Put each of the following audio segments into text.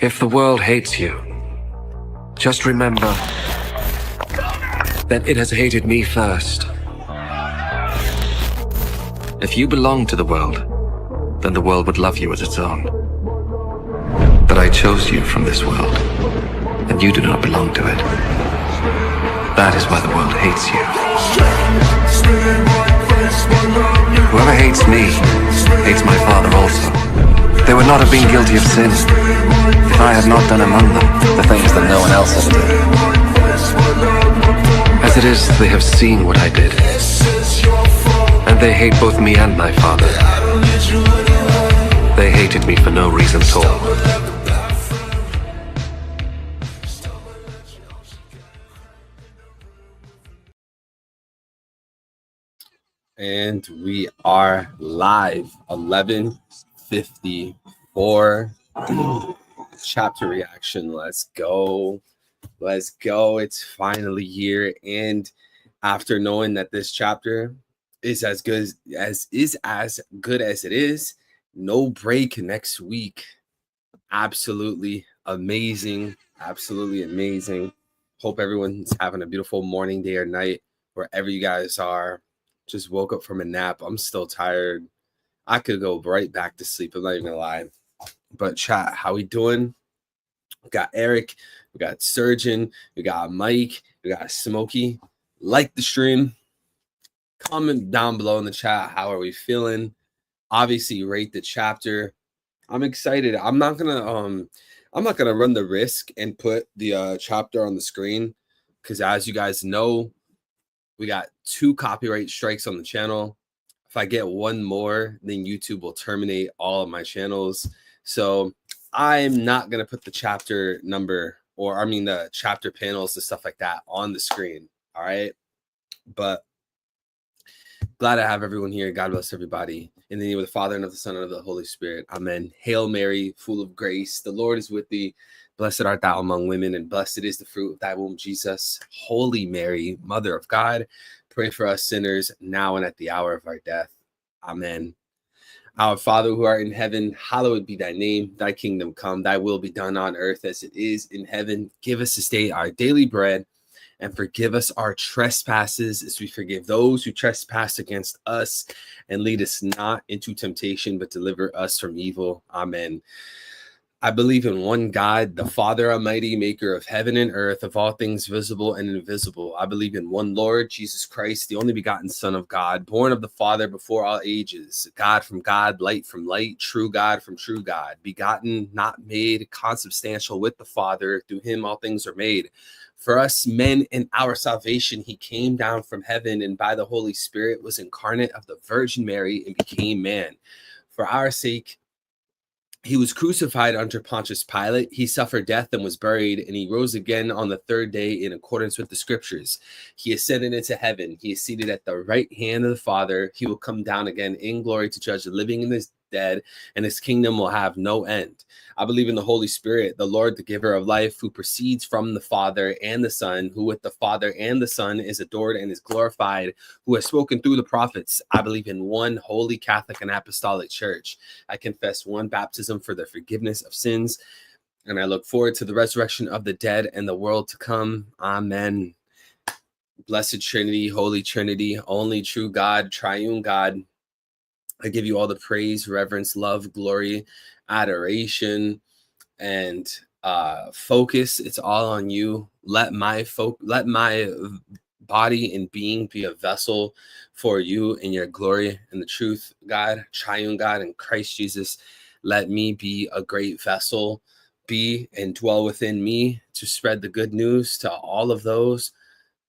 If the world hates you, just remember that it has hated me first. If you belong to the world, then the world would love you as its own. But I chose you from this world, and you do not belong to it. That is why the world hates you. Whoever hates me, hates my Father also. They would not have been guilty of sin if I had not done among them the things that no one else ever did. As it is, they have seen what I did, and they hate both me and my Father. They hated me for no reason at all. And we are live, 11:54. Chapter reaction. Let's go. It's finally here. And after knowing that this chapter is as good as it is, no break next week. Absolutely amazing. Hope everyone's having a beautiful morning, day, or night, wherever you guys are. Just woke up from a nap. I'm still tired. I could go right back to sleep. I'm not even gonna lie. But chat, how we doing? We got Eric, we got Surgeon, we got Mike, we got Smokey. Like the stream. Comment down below in the chat. How are we feeling? Obviously, rate the chapter. I'm excited. I'm not gonna run the risk and put the chapter on the screen, because as you guys know, we got 2 copyright strikes on the channel. If I get one more, then YouTube will terminate all of my channels. So I'm not going to put the chapter number, or the chapter panels and stuff like that on the screen. All right. But glad to have everyone here. God bless everybody. In the name of the Father, and of the Son, and of the Holy Spirit. Amen. Hail Mary, full of grace. The Lord is with thee. Blessed art thou among women, and blessed is the fruit of thy womb, Jesus. Holy Mary, Mother of God, pray for us sinners, now and at the hour of our death. Amen. Our Father who art in heaven, hallowed be thy name. Thy kingdom come, thy will be done on earth as it is in heaven. Give us this day our daily bread, and forgive us our trespasses as we forgive those who trespass against us. And lead us not into temptation, but deliver us from evil. Amen. I believe in one God, the Father Almighty, maker of heaven and earth, of all things visible and invisible. I believe in one Lord, Jesus Christ, the only begotten Son of God, born of the Father before all ages, God from God, light from light, true God from true God, begotten, not made, consubstantial with the Father. Through him all things are made. For us men in our salvation, he came down from heaven, and by the Holy Spirit was incarnate of the Virgin Mary and became man. For our sake, he was crucified under Pontius Pilate. He suffered death and was buried, and he rose again on the 3rd day in accordance with the scriptures. He ascended into heaven. He is seated at the right hand of the Father. He will come down again in glory to judge the living and the dead, and his kingdom will have no end. I believe in the Holy Spirit, the Lord, the giver of life, who proceeds from the Father and the Son, who with the Father and the Son is adored and is glorified, who has spoken through the prophets. I believe in one holy Catholic and Apostolic Church. I confess one baptism for the forgiveness of sins, and I look forward to the resurrection of the dead and the world to come. Amen. Blessed Trinity, Holy Trinity, only true God, triune God, I give you all the praise, reverence, love, glory, adoration, and focus. It's all on you. Let my body and being be a vessel for you in your glory and the truth, God, triune God, in Christ Jesus. Let me be a great vessel, be and dwell within me to spread the good news to all of those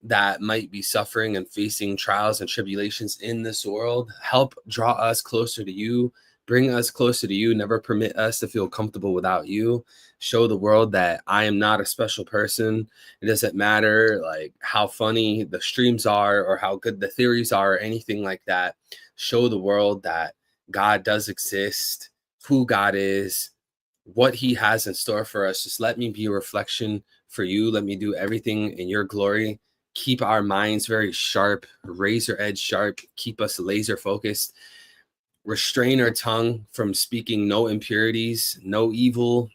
that might be suffering and facing trials and tribulations in this world. Help draw us closer to you. Bring us closer to you. Never permit us to feel comfortable without you. Show the world that I am not a special person. It doesn't matter like how funny the streams are or how good the theories are or anything like that. Show the world that God does exist, who God is, what he has in store for us. Just let me be a reflection for you. Let me do everything in your glory. Keep our minds very sharp, razor edge sharp. Keep us laser focused. Restrain our tongue from speaking no impurities, no evil,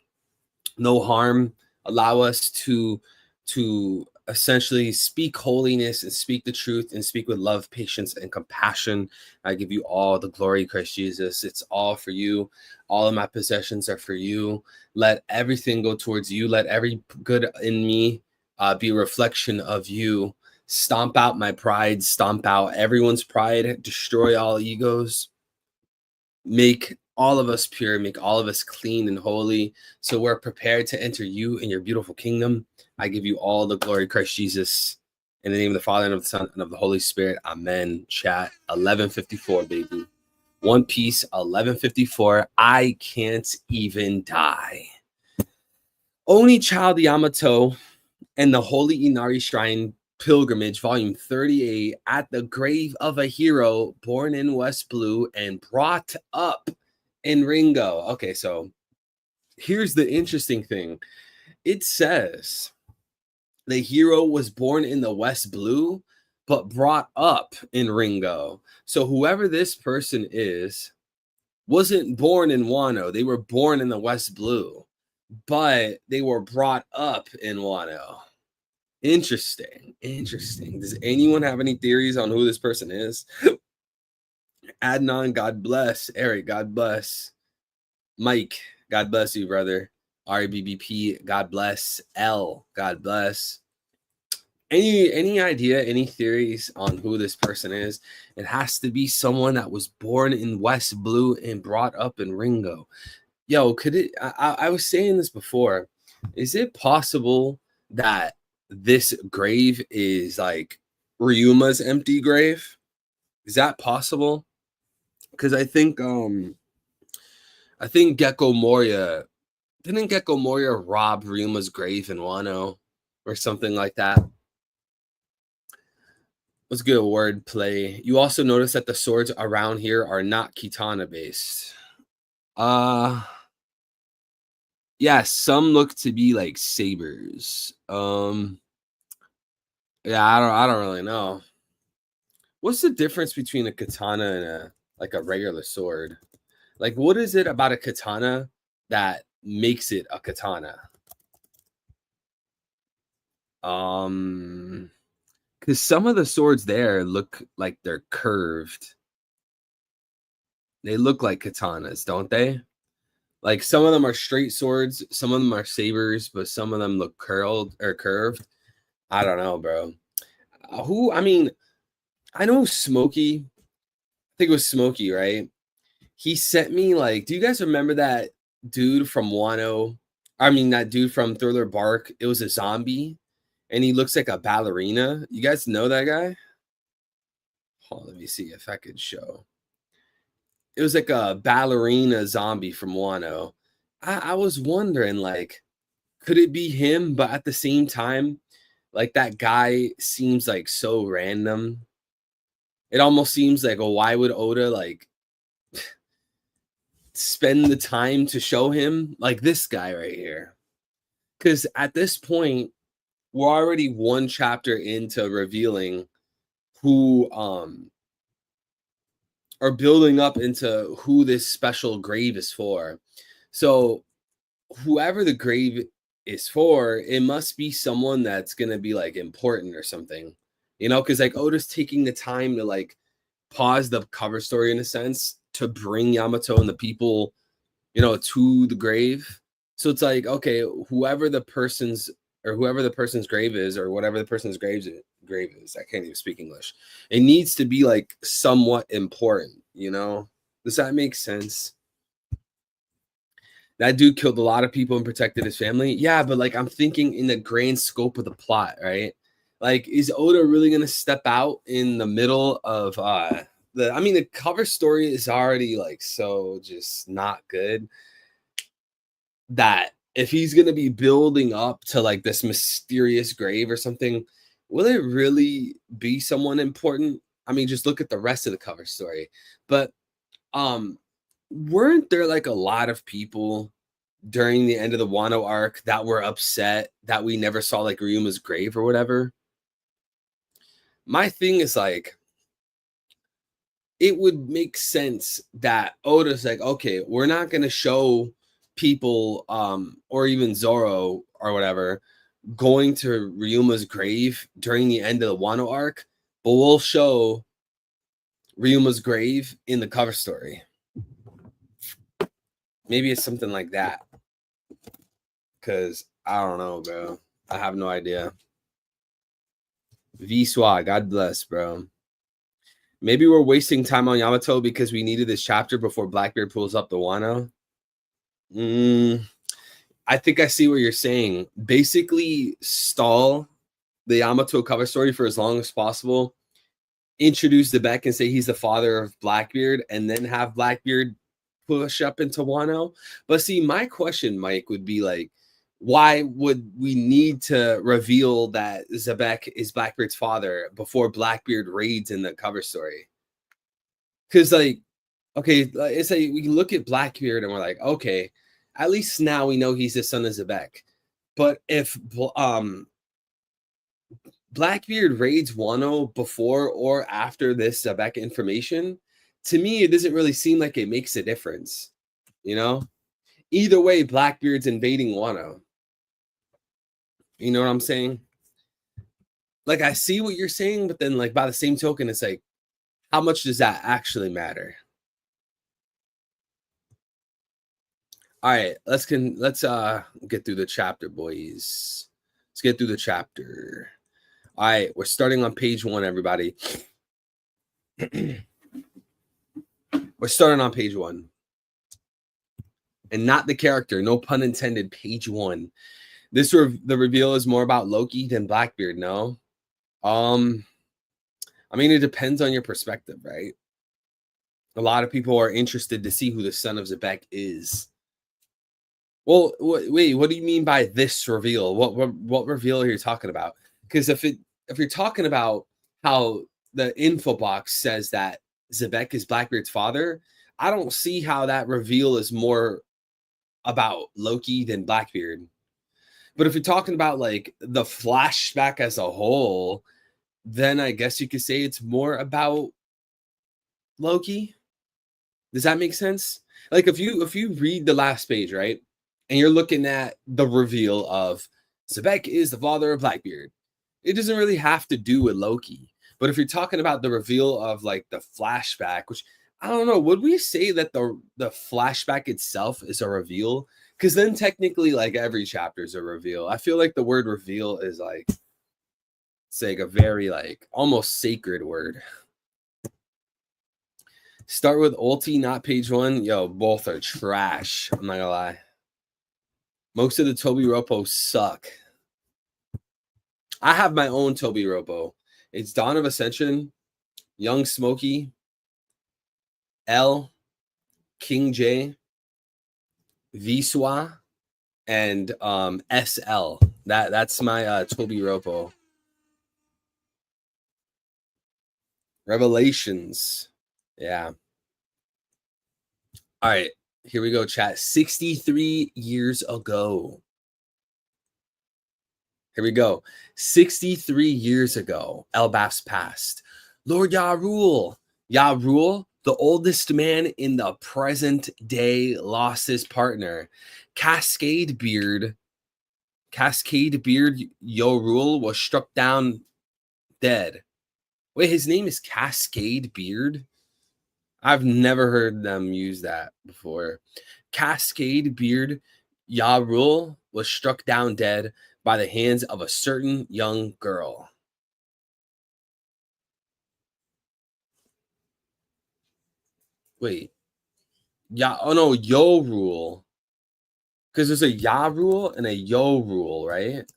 no harm. Allow us to essentially speak holiness and speak the truth and speak with love, patience, and compassion. I give you all the glory, Christ Jesus. It's all for you. All of my possessions are for you. Let everything go towards you. Let every good in me be a reflection of you. Stomp out my pride. Stomp out everyone's pride. Destroy all egos. Make all of us pure, make all of us clean and holy, so we're prepared to enter you in your beautiful kingdom. I give you all the glory, Christ Jesus. In the name of the Father, and of the Son, and of the Holy Spirit. Amen. Chat 11:54, baby. One Piece 11:54. I can't even die. Oni Child Yamato and the Holy Inari Shrine Pilgrimage, Volume 38, at the grave of a hero born in West Blue and brought up in Ringo. Okay, so here's the interesting thing. It says the hero was born in the West Blue, but brought up in Ringo. So whoever this person is wasn't born in Wano. They were born in the West Blue, but they were brought up in Wano. Interesting. Does anyone have any theories on who this person is? Adnan, God bless. Eric, God bless. Mike, God bless you, brother. RBBP, God bless. L, God bless. Any idea, any theories on who this person is? It has to be someone that was born in West Blue and brought up in Ringo. Yo, could it? I was saying this before. Is it possible that this grave is like Ryuma's empty grave? Is that possible? Because I think Gecko Moria didn't Gecko Moria rob Ryuma's grave in Wano or something like that. Let's get a word play. You also notice that the swords around here are not katana based. Yeah, some look to be like sabers. Yeah, I don't really know. What's the difference between a katana and a regular sword? Like, what is it about a katana that makes it a katana? Because some of the swords there look like they're curved. They look like katanas, don't they? Like some of them are straight swords, some of them are sabers, but some of them look curled or curved. I don't know, bro. I know Smokey. I think it was Smokey, right? He sent me like, do you guys remember that dude from Wano? I mean, that dude from Thriller Bark. It was a zombie, and he looks like a ballerina. You guys know that guy? Oh, let me see if I could show. It was like a ballerina zombie from Wano. I was wondering, like, could it be him? But at the same time, like that guy seems like so random. It almost seems like, well, why would Oda like spend the time to show him like this guy right here? Because at this point, we're already one chapter into revealing who or building up into who this special grave is for. So whoever the grave is for, it must be someone that's gonna be like important or something, because like Oda's taking the time to like pause the cover story in a sense to bring Yamato and the people, to the grave. So it's like, okay, whoever the person's grave is, or whatever the person's grave is, I can't even speak English. It needs to be like somewhat important, Does that make sense? That dude killed a lot of people and protected his family. Yeah, but like I'm thinking in the grand scope of the plot, right? Like, is Oda really gonna step out in the middle of the cover story is already like so just not good, that if he's gonna be building up to like this mysterious grave or something, will it really be someone important? I mean, just look at the rest of the cover story. But weren't there like a lot of people during the end of the Wano arc that were upset that we never saw like Ryuma's grave or whatever? My thing is like, it would make sense that Oda's like, okay, we're not going to show people, or even Zoro or whatever, going to Ryuma's grave during the end of the Wano arc, but we'll show Ryuma's grave in the cover story. Maybe it's something like that. Because I don't know, bro. I have no idea. V-Swa, God bless, bro. Maybe we're wasting time on Yamato because we needed this chapter before Blackbeard pulls up the Wano. I think I see what you're saying. Basically, stall the Yamato cover story for as long as possible. Introduce the Beck and say he's the father of Blackbeard, and then have Blackbeard push up into Wano. But see, my question, Mike, would be like, why would we need to reveal that Zebek is Blackbeard's father before Blackbeard raids in the cover story? Because, like, okay, it's like we look at Blackbeard and we're like, okay, at least now we know he's the son of Zebek. But if Blackbeard raids Wano before or after this Zebek information, to me, it doesn't really seem like it makes a difference. You know? Either way, Blackbeard's invading Wano. You know what I'm saying? Like, I see what you're saying, but then, like, by the same token, it's like, how much does that actually matter? All right, let's get through the chapter, boys. Let's get through the chapter. All right, we're starting on page 1, everybody. We're starting on page 1. And not the character, no pun intended, page 1. The reveal is more about Loki than Blackbeard, no? I mean, it depends on your perspective, right? A lot of people are interested to see who the son of Zebek is. Well, wait, what do you mean by this reveal? What reveal are you talking about? Because if you're talking about how the info box says that Zebek is Blackbeard's father, I don't see how that reveal is more about Loki than Blackbeard. But if you're talking about like the flashback as a whole, then I guess you could say it's more about Loki. Does that make sense? Like if you read the last page, right, and you're looking at the reveal of Zebek is the father of Blackbeard, it doesn't really have to do with Loki. But if you're talking about the reveal of like the flashback, which I don't know, would we say that the flashback itself is a reveal? Because then technically, like every chapter is a reveal. I feel like the word reveal is like, it's like a very like almost sacred word. Start with ulti, not page 1. Yo, both are trash. I'm not gonna lie. Most of the Toby Ropo suck. I have my own Toby Ropo. It's Dawn of Ascension, Young Smokey, L, King J, V-Swa, and SL. That's my Toby Ropo. Revelations. Yeah. All right. Here we go, chat. 63 years ago. Here we go. 63 years ago, Elbaf's passed. Lord Yarul. Yarul, the oldest man in the present day, lost his partner. Cascade Beard Yorul was struck down dead. Wait, his name is Cascade Beard? I've never heard them use that before. Cascade Beard Yarul was struck down dead by the hands of a certain young girl. Wait. Oh no, Yo Rule. Because there's a Ya Rule and a Yo Rule, right?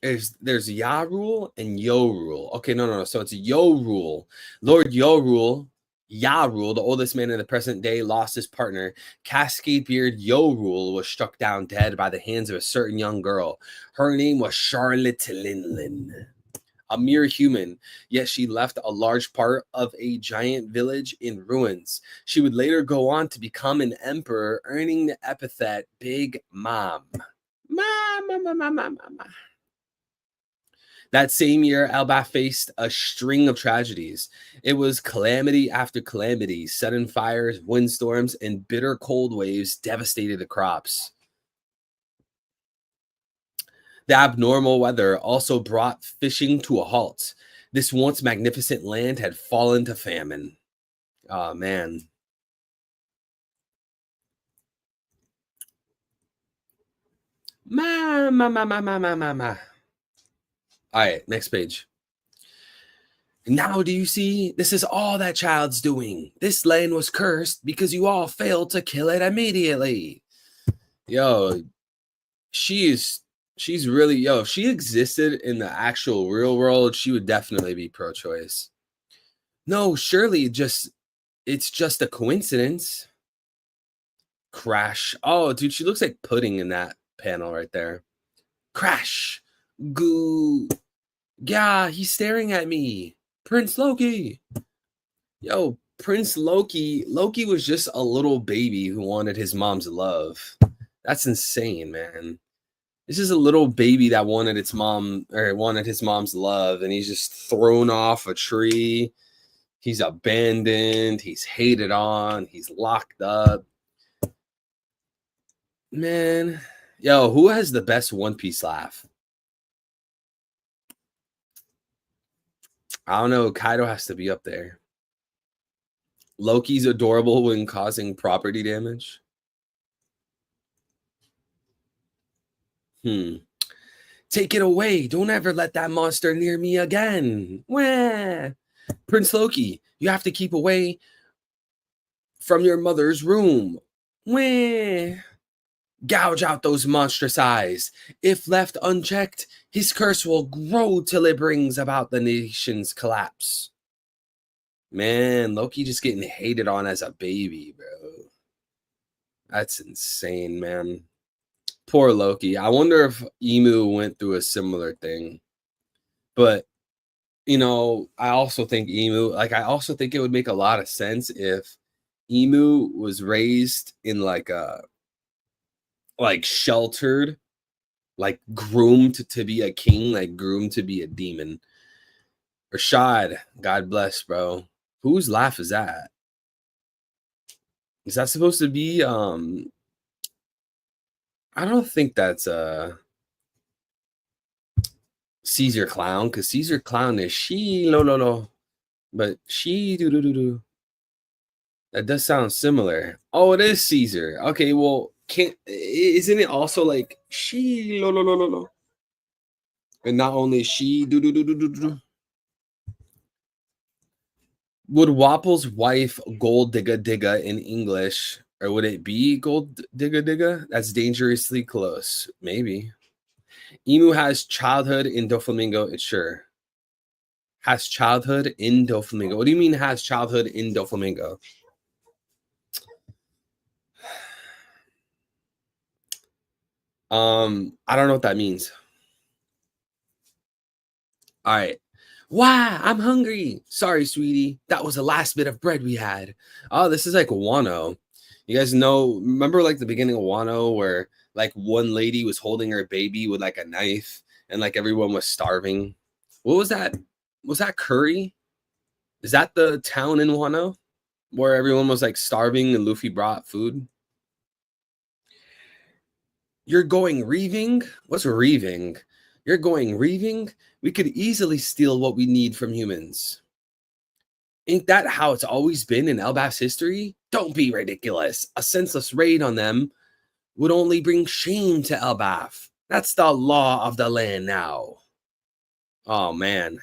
There's Ya Rule and Yo Rule. Okay, no. So it's Yo Rule. Lord Yo Rule, Ya Rule, the oldest man in the present day, lost his partner. Cascade Beard Yo Rule was struck down dead by the hands of a certain young girl. Her name was Charlotte Linlin. A mere human, yet she left a large part of a giant village in ruins. She would later go on to become an emperor, earning the epithet Big Mom. Mom. That same year, Elbaf faced a string of tragedies. It was calamity after calamity. Sudden fires, windstorms, and bitter cold waves devastated the crops. The abnormal weather also brought fishing to a halt. This once magnificent land had fallen to famine. Oh, man. Ma. All right, next page. Now do you see? This is all that child's doing. This land was cursed because you all failed to kill it immediately. Yo, she's really, if she existed in the actual real world, she would definitely be pro-choice. No, surely it's just a coincidence. Crash. Oh, dude, she looks like pudding in that panel right there. Crash. Goo. Yeah, he's staring at me. Prince Loki. Yo, Prince Loki. Loki was just a little baby who wanted his mom's love. That's insane, man. This is a little baby that wanted his mom's love, and he's just thrown off a tree. He's abandoned. He's hated on. He's locked up. Man, yo, who has the best One Piece laugh? I don't know. Kaido has to be up there. Loki's adorable when causing property damage. Take it away. Don't ever let that monster near me again. Wah. Prince Loki, you have to keep away from your mother's room. Wah. Gouge out those monstrous eyes. If left unchecked, his curse will grow till it brings about the nation's collapse. Man, Loki just getting hated on as a baby, bro. That's insane, man. Poor Loki. I wonder if Emu went through a similar thing. But, I also think it would make a lot of sense if Emu was raised in sheltered, groomed to be a king, groomed to be a demon. Rashad, God bless, bro. Whose laugh is that? Is that supposed to be I don't think that's Caesar Clown, because Caesar Clown is she lo. But she do. That does sound similar. Oh, it is Caesar. Okay, well, isn't it also like she lo? And not only she do. Would Wapple's wife gold digga in English, or would it be gold digga? That's dangerously close. Maybe. Emu has childhood in Doflamingo. It's sure. Has childhood in Doflamingo. What do you mean has childhood in Doflamingo? I don't know what that means. All right. Wow, I'm hungry. Sorry, sweetie. That was the last bit of bread we had. Oh, this is like Wano. You guys remember the beginning of Wano where one lady was holding her baby with a knife and everyone was starving? What was that? Was that Curry? Is that the town in Wano where everyone was starving and Luffy brought food? You're going reaving? What's reaving? You're going reaving? We could easily steal what we need from humans. Ain't that how it's always been in Elbaf's history? Don't be ridiculous. A senseless raid on them would only bring shame to Elbaf. That's the law of the land now. Oh, man.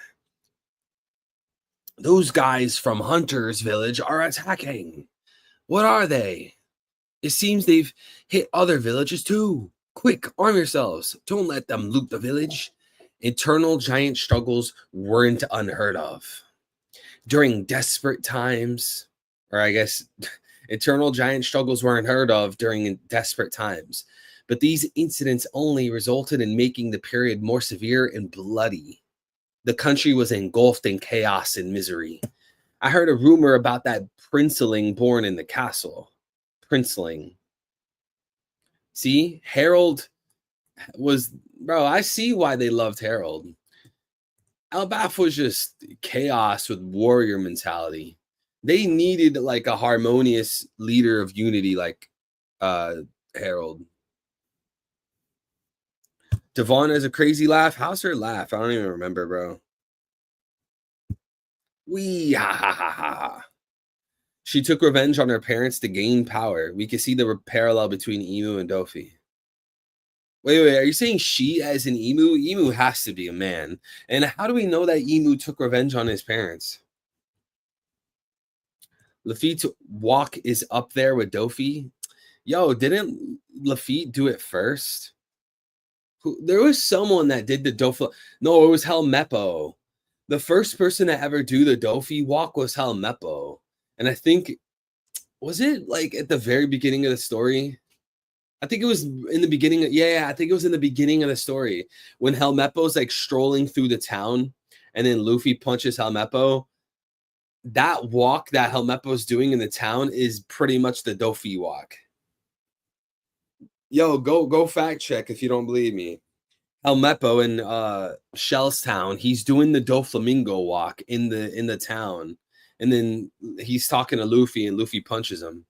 Those guys from Hunter's village are attacking. What are they? It seems they've hit other villages too. Quick, arm yourselves. Don't let them loot the village. Internal giant struggles weren't unheard of. During desperate times, or I guess internal giant struggles weren't heard of during desperate times. But these incidents only resulted in making the period more severe and bloody. The country was engulfed in chaos and misery. I heard a rumor about that princeling born in the castle. Princeling. See, Harold was, bro, I see why they loved Harold. Elbaf was just chaos with warrior mentality. They needed like a harmonious leader of unity, like Harold. Devon has a crazy laugh. How's her laugh? I don't even remember, bro. Wee ha ha ha ha. She took revenge on her parents to gain power. We can see the parallel between Emu and Dofi. Wait, are you saying she as an Emu? Emu has to be a man. And how do we know that Emu took revenge on his parents? Lafitte's walk is up there with Dofi. Yo, didn't Lafitte do it first? There was someone that did the Dofi. No, it was Helmeppo. The first person to ever do the Dofi walk was Helmeppo. And I think, was it like at the very beginning of the story? I think it was in the beginning. Yeah, I think it was in the beginning of the story when Helmeppo's like strolling through the town and then Luffy punches Helmeppo. That walk that Helmeppo's doing in the town is pretty much the Dofi walk. Yo, go fact check if you don't believe me. Helmeppo in Shellstown, he's doing the Doflamingo walk in the town. And then he's talking to Luffy and Luffy punches him.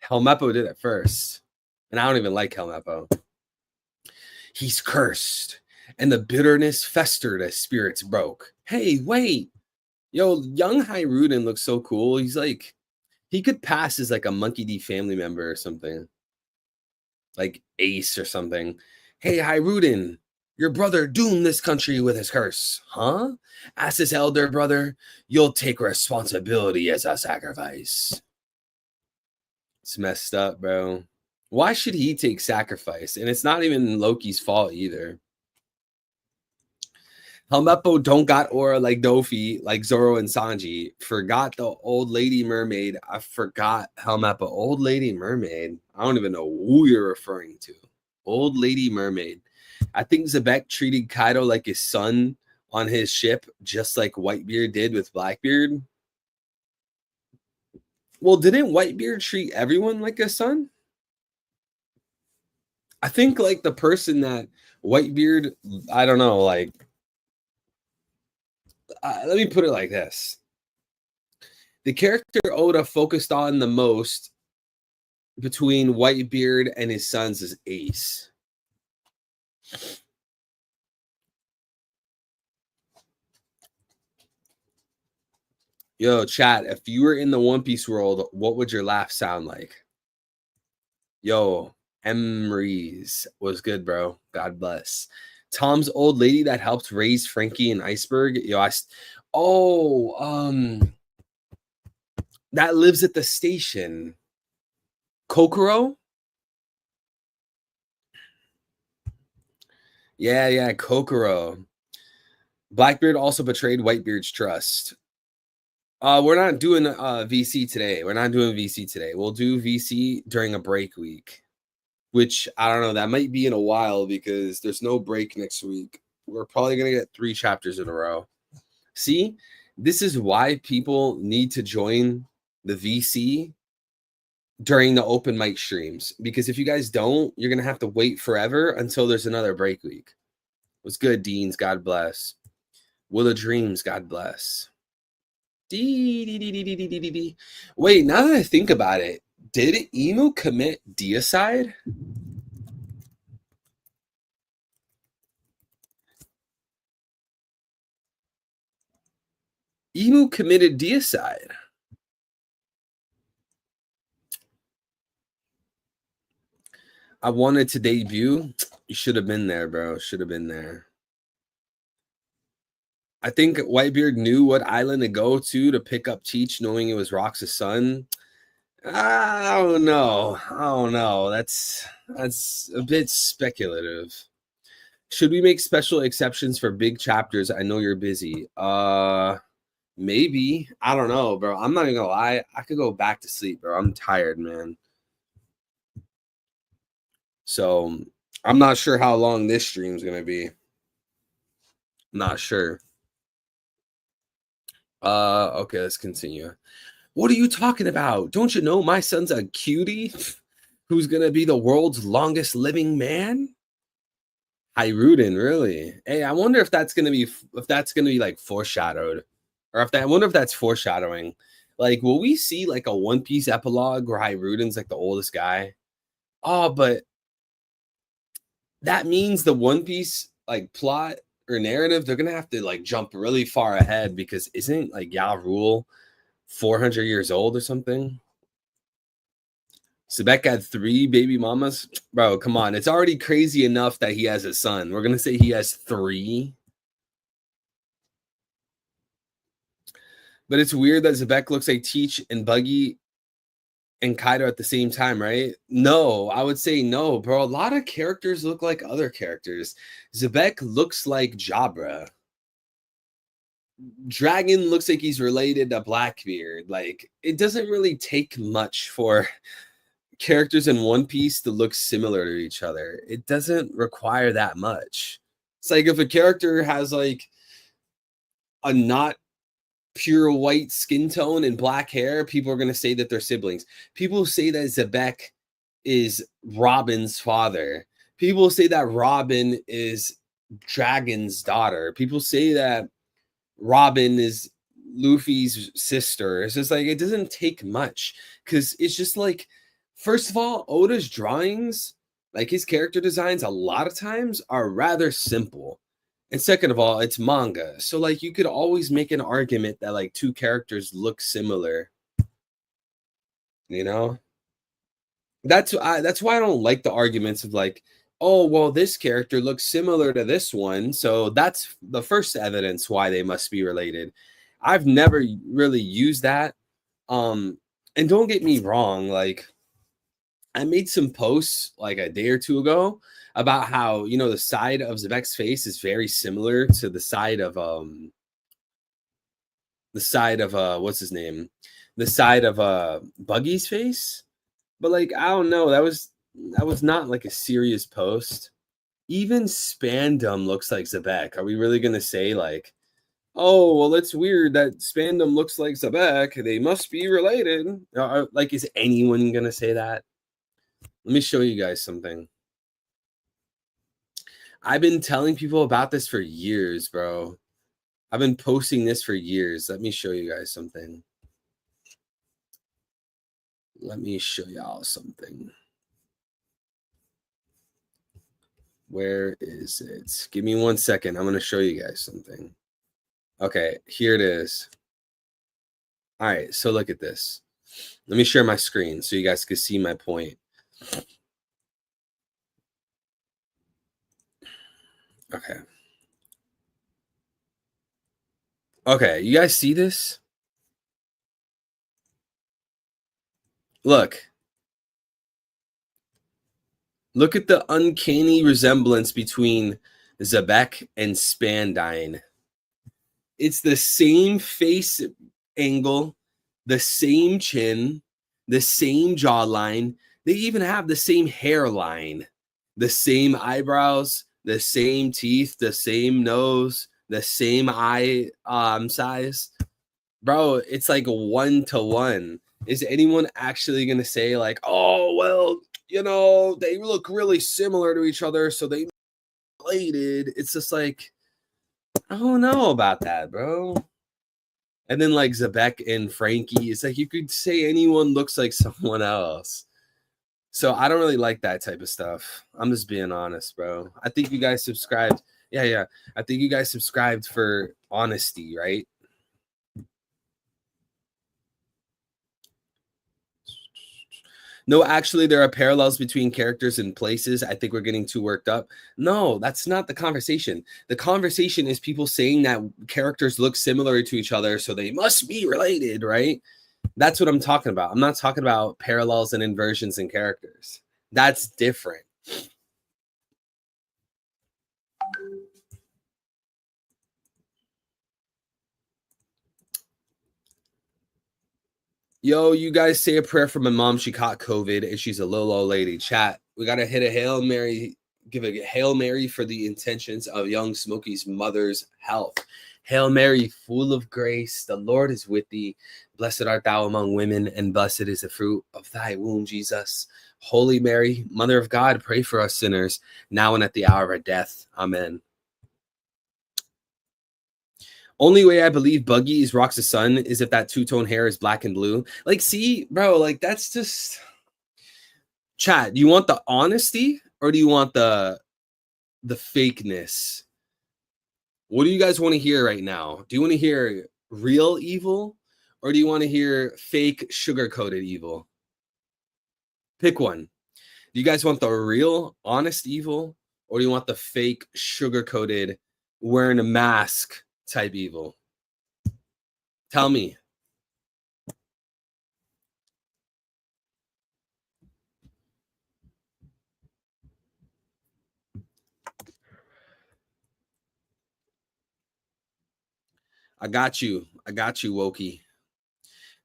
Helmeppo did it first. And I don't even like Helmeppo. He's cursed. And the bitterness festered as spirits broke. Hey, wait. Yo, young Hyruden looks so cool. He's like, he could pass as like a Monkey D family member or something. Like Ace or something. Hey, Hyruden, your brother doomed this country with his curse. Huh? As his elder brother, you'll take responsibility as a sacrifice. It's messed up, bro. Why should he take sacrifice? And it's not even Loki's fault either. Helmeppo don't got aura like Dofi, like Zoro and Sanji. Forgot the old lady mermaid. I forgot Helmeppo. Old lady mermaid. I don't even know who you're referring to. Old lady mermaid. I think Zebek treated Kaido like his son on his ship, just like Whitebeard did with Blackbeard. Well, didn't Whitebeard treat everyone like a son? I think like the person that Whitebeard, I don't know, like, let me put it like this. The character Oda focused on the most between Whitebeard and his sons is Ace. Yo, chat, if you were in the One Piece world, what would your laugh sound like? Yo, Emery's was good, bro. God bless. Tom's old lady that helped raise Frankie and Iceberg. Yo, that lives at the station. Kokoro? Yeah, Kokoro. Blackbeard also betrayed Whitebeard's trust. We're not doing VC today. We'll do VC during a break week, which I don't know. That might be in a while because there's no break next week. We're probably going to get 3 chapters in a row. See, this is why people need to join the VC during the open mic streams. Because if you guys don't, you're going to have to wait forever until there's another break week. What's good, Deans? God bless. Will of Dreams? God bless. Wait, now that I think about it, did Emu commit deicide? Emu committed deicide. I wanted to debut. You should have been there, bro. Should have been there. I think Whitebeard knew what island to go to pick up Teach, knowing it was Rox's son. I don't know. That's a bit speculative. Should we make special exceptions for big chapters? I know you're busy. Maybe. I don't know, bro. I'm not even gonna lie. I could go back to sleep, bro. I'm tired, man. So I'm not sure how long this stream is gonna be. Not sure. Okay, let's continue. What are you talking about? Don't you know my son's a cutie who's gonna be the world's longest living man? Hiruden, really? Hey, I wonder if that's gonna be like foreshadowed, or if that. I wonder if that's foreshadowing. Like, will we see like a One Piece epilogue where Hiruden's like the oldest guy? Oh, but that means the One Piece like plot or narrative, they're gonna have to like jump really far ahead because isn't like Ya Rule 400 years old or something? Sebek had 3 baby mamas. Bro, come on. It's already crazy enough that he has a son. We're going to say he has 3. But it's weird that Sebek looks like Teach and Buggy and Kaido at the same time, right? No, I would say no, bro. A lot of characters look like other characters. Sebek looks like Jabra. Dragon looks like he's related to Blackbeard. Like, it doesn't really take much for characters in One Piece to look similar to each other. It doesn't require that much. It's like if a character has like a not pure white skin tone and black hair, people are going to say that they're siblings. People say that Zebek is Robin's father. People say that Robin is Dragon's daughter. People say that Robin is Luffy's sister. It's just like it doesn't take much because it's just like, first of all, Oda's drawings, like his character designs, a lot of times are rather simple. And second of all, it's manga. So like you could always make an argument that like 2 characters look similar. You know? That's why I don't like the arguments of like, oh, well, this character looks similar to this one, so that's the first evidence why they must be related. I've never really used that. And don't get me wrong, like I made some posts like a day or 2 ago about how, you know, the side of Zebek's face is very similar to the side of what's his name? The side of Buggy's face. But like I don't know, that was not like a serious post. Even Spandam looks like Zebek. Are we really gonna say like, oh well, it's weird that Spandam looks like Zebek? They must be related. Like, is anyone gonna say that? Let me show you guys something. I've been telling people about this for years, bro. I've been posting this for years. Let me show you guys something. Let me show y'all something. Where is it? Give me 1 second. I'm going to show you guys something. Okay, here it is. All right, so look at this. Let me share my screen so you guys can see my point. Okay. Okay, you guys see this? Look. Look at the uncanny resemblance between Zebek and Spandine. It's the same face angle, the same chin, the same jawline. They even have the same hairline, the same eyebrows, the same teeth, the same nose, the same eye size. Bro, it's like 1-to-1. Is anyone actually going to say like, oh, well, you know, they look really similar to each other, so they related? It's just like, I don't know about that, bro. And then like Zebek and Frankie, it's like you could say anyone looks like someone else. So I don't really like that type of stuff. I'm just being honest, bro. I think you guys subscribed. Yeah. I think you guys subscribed for honesty, right? No, actually, there are parallels between characters and places. I think we're getting too worked up. No, that's not the conversation. The conversation is people saying that characters look similar to each other, so they must be related, right? That's what I'm talking about. I'm not talking about parallels and inversions in characters. That's different. Yo, you guys say a prayer for my mom. She caught COVID and she's a little old lady. Chat, we got to hit a Hail Mary give a Hail Mary for the intentions of young Smokey's mother's health. Hail Mary, full of grace, the Lord is with thee. Blessed art thou among women, and blessed is the fruit of thy womb, Jesus. Holy Mary, Mother of God, pray for us sinners, now and at the hour of our death. Amen. Only way I believe Buggy is Rox's son is if that two-tone hair is black and blue. Like, see, bro, like, that's just... Chat, do you want the honesty or do you want the fakeness? What do you guys want to hear right now? Do you want to hear real evil or do you want to hear fake sugar-coated evil? Pick one. Do you guys want the real honest evil or do you want the fake sugar-coated wearing a mask type evil? Tell me. I got you, Wokey.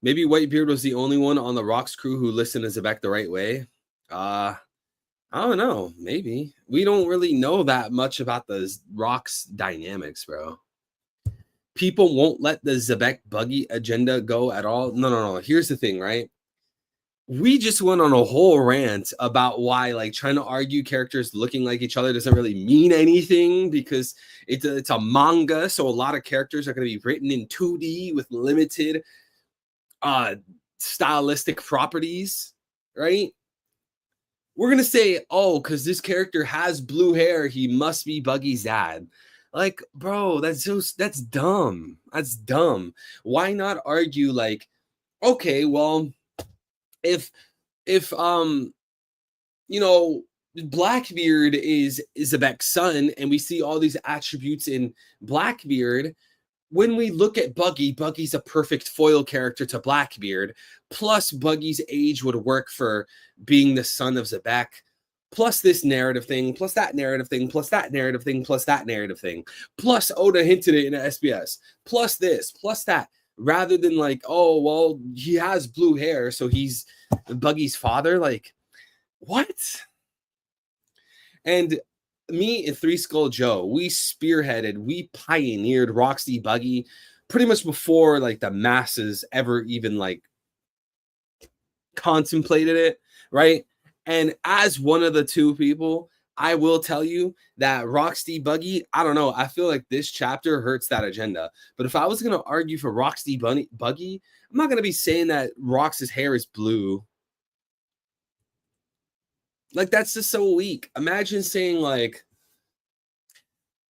Maybe Whitebeard was the only one on the Rocks crew who listened to Zebek the right way. I don't know. Maybe. We don't really know that much about the Rocks dynamics, bro. People won't let the Zebek Buggy agenda go at all. No. Here's the thing, right? We just went on a whole rant about why, like, trying to argue characters looking like each other doesn't really mean anything because it's a manga, so a lot of characters are going to be written in 2D with limited stylistic properties, right? We're going to say, oh, because this character has blue hair, he must be Buggy's dad. Like, bro, that's dumb. That's dumb. Why not argue like, okay, well, if you know, Blackbeard is Zebek's son and we see all these attributes in Blackbeard, when we look at Buggy, Buggy's a perfect foil character to Blackbeard, plus Buggy's age would work for being the son of Zebek, plus this narrative thing, plus that narrative thing, plus that narrative thing, plus that narrative thing, plus Oda hinted it in SBS, plus this, plus that. Rather than like, oh, well, he has blue hair, so he's Buggy's father. Like, what? And me and Three Skull Joe, we spearheaded, we pioneered Roxy Buggy pretty much before like the masses ever even like contemplated it, right? And as one of the two people, I will tell you that Roxy Buggy, I don't know. I feel like this chapter hurts that agenda. But if I was going to argue for Roxy Buggy, I'm not going to be saying that Rox's hair is blue. Like, that's just so weak. Imagine saying, like,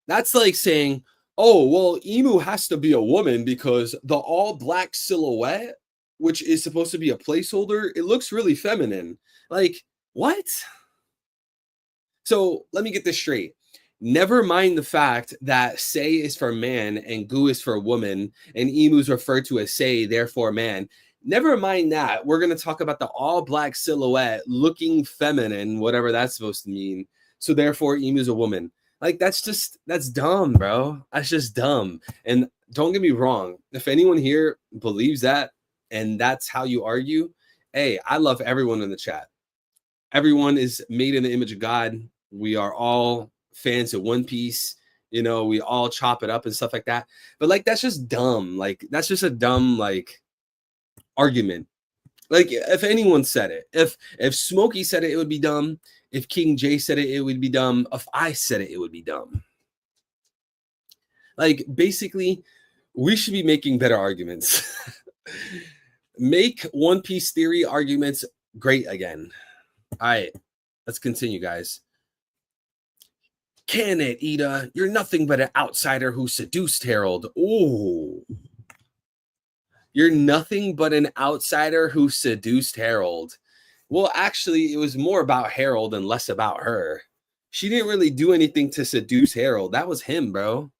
that's like saying, oh, well, Emu has to be a woman because the all-black silhouette, which is supposed to be a placeholder, it looks really feminine. Like, what? So let me get this straight. Never mind the fact that Sei is for man and Gu is for woman and Emu is referred to as Sei, therefore man. Never mind that. We're going to talk about the all-black silhouette looking feminine, whatever that's supposed to mean. So therefore Emu is a woman. Like, that's dumb, bro. That's just dumb. And don't get me wrong. If anyone here believes that and that's how you argue, hey, I love everyone in the chat. Everyone is made in the image of God. We are all fans of One Piece. You know, we all chop it up and stuff like that. But like, that's just dumb. Like, that's just a dumb, like, argument. Like, if anyone said it, if Smokey said it, it would be dumb. If King J said it, it would be dumb. If I said it, it would be dumb. Like, basically, we should be making better arguments. Make One Piece theory arguments great again. All right, let's continue, guys. Can it, Ida? You're nothing but an outsider who seduced Harold. Ooh. You're nothing but an outsider who seduced Harold. Well, actually, it was more about Harold and less about her. She didn't really do anything to seduce Harold. That was him, bro.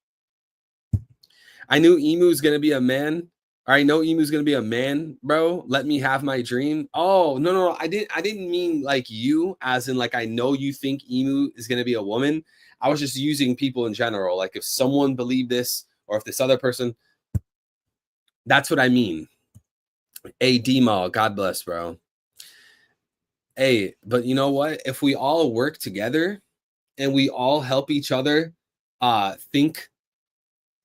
I knew Emu's going to be a man. I know Emu's going to be a man, bro. Let me have my dream. Oh, no. I didn't mean like you, as in like I know you think Emu is going to be a woman. I was just using people in general. Like if someone believed this or if this other person, that's what I mean. Hey, D-Mall, God bless, bro. Hey, but you know what? If we all work together, and we all help each other think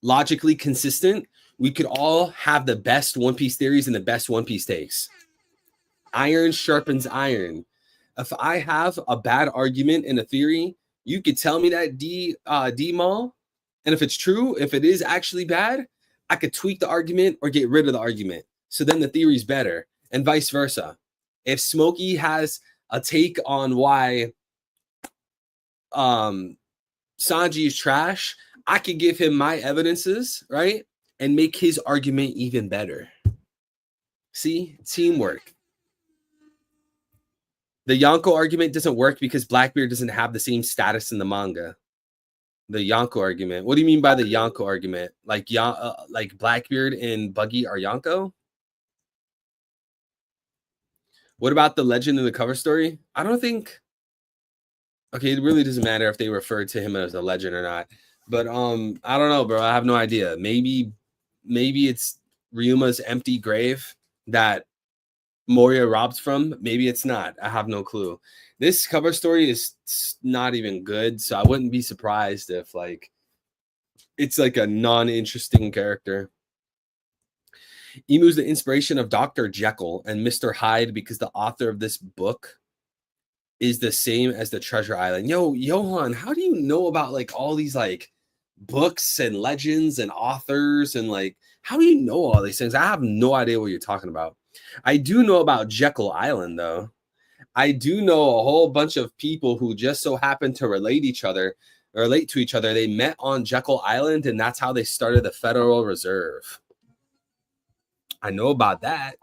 logically consistent, we could all have the best One Piece theories and the best One Piece takes. Iron sharpens iron. If I have a bad argument in a theory, you could tell me that D mall, and if it's true, if it is actually bad, I could tweak the argument or get rid of the argument. So then the theory's better, and vice versa. If Smokey has a take on why Sanji is trash, I could give him my evidences, right? And make his argument even better. See? Teamwork. The Yonko argument doesn't work because Blackbeard doesn't have the same status in the manga. The Yonko argument. What do you mean by the Yonko argument? Like Blackbeard and Buggy are Yonko? What about the legend in the cover story? I don't think... Okay, it really doesn't matter if they refer to him as a legend or not. But I don't know, bro. I have no idea. Maybe it's Ryuma's empty grave that Moria robs from. Maybe it's not. I have no clue. This cover story is not even good, so I wouldn't be surprised if like it's like a non-interesting character. Emu's the inspiration of Dr. Jekyll and Mr. Hyde because the author of this book is the same as the Treasure Island. Yo, Johan, how do you know about like all these like books and legends and authors and like how do you know all these things? I have no idea what you're talking about. I do know about Jekyll Island though. I do know a whole bunch of people who just so happen to relate to each other. They met on Jekyll Island and that's how they started the Federal Reserve. I know about that.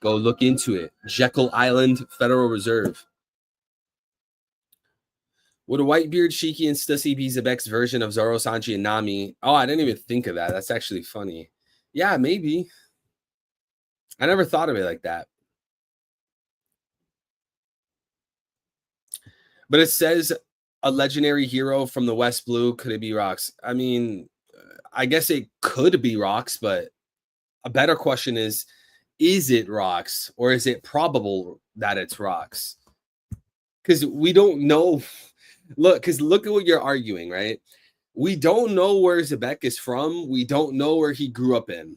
Go look into it. Jekyll Island Federal Reserve. Would a Whitebeard, Shiki, and Stussy be Zebek's version of Zoro, Sanji, and Nami? Oh, I didn't even think of that. That's actually funny. Yeah, maybe. I never thought of it like that. But it says a legendary hero from the West Blue. Could it be Rocks? I mean, I guess it could be Rocks, but a better question is it Rocks or is it probable that it's Rocks? Because we don't know. Look at what you're arguing, right? We don't know where Zebek is from. We don't know where he grew up in.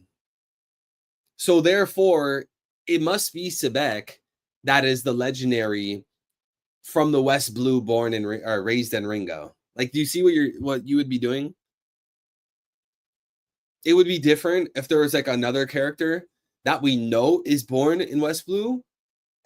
So therefore, it must be Zebek that is the legendary from the West Blue, born and raised in Ringo. Like, do you see what you would be doing? It would be different if there was like another character that we know is born in West Blue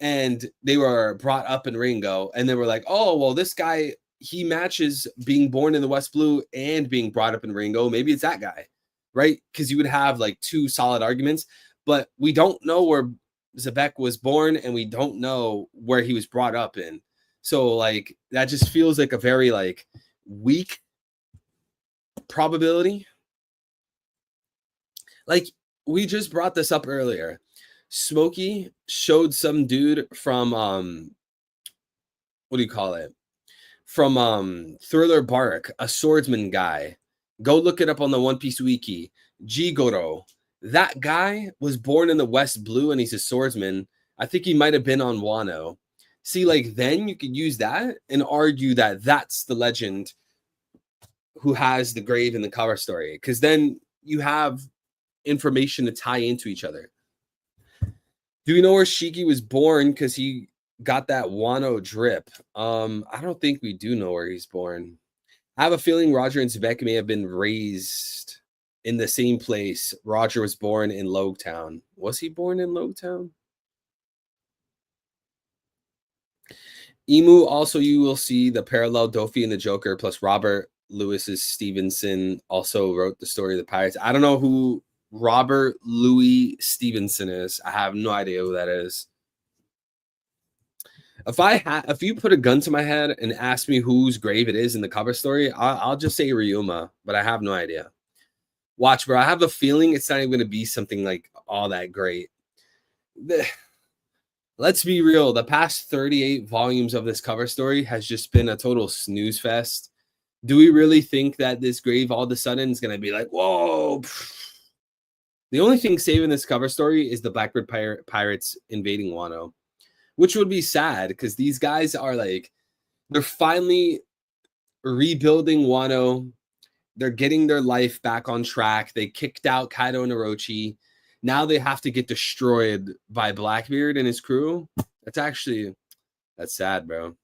and they were brought up in Ringo and they were like, oh, well, this guy, he matches being born in the West Blue and being brought up in Ringo. Maybe it's that guy, right? Because you would have like two solid arguments, but we don't know where Zebek was born and we don't know where he was brought up in. So like, that just feels like a very like weak probability. Like, we just brought this up earlier. Smokey showed some dude from what do you call it? From Thriller Bark, a swordsman guy. Go look it up on the One Piece wiki. Jigoro. That guy was born in the West Blue and he's a swordsman. I think he might have been on Wano. See, like, then you could use that and argue that that's the legend who has the grave in the cover story. Because then you have information to tie into each other. Do we know where Shiki was born? Because he got that Wano drip. I don't think we do know where he's born. I have a feeling Roger and Zebek may have been raised in the same place. Roger was born in Logtown. Was he born in Logtown? Emu, also you will see the parallel Dofi and the Joker plus Robert Louis Stevenson also wrote the story of the Pirates. I don't know who Robert Louis Stevenson is. I have no idea who that is. If you put a gun to my head and ask me whose grave it is in the cover story, I'll just say Ryuma, but I have no idea. Watch, bro. I have a feeling it's not even going to be something like all that great. Let's be real. The past 38 volumes of this cover story has just been a total snooze fest. Do we really think that this grave all of a sudden is going to be like, whoa? The only thing saving this cover story is the Blackbird Pirates invading Wano, which would be sad because these guys are like, They're finally rebuilding Wano. They're getting their life back on track. They kicked out Kaido and Orochi. Now they have to get destroyed by Blackbeard and his crew. That's sad, bro.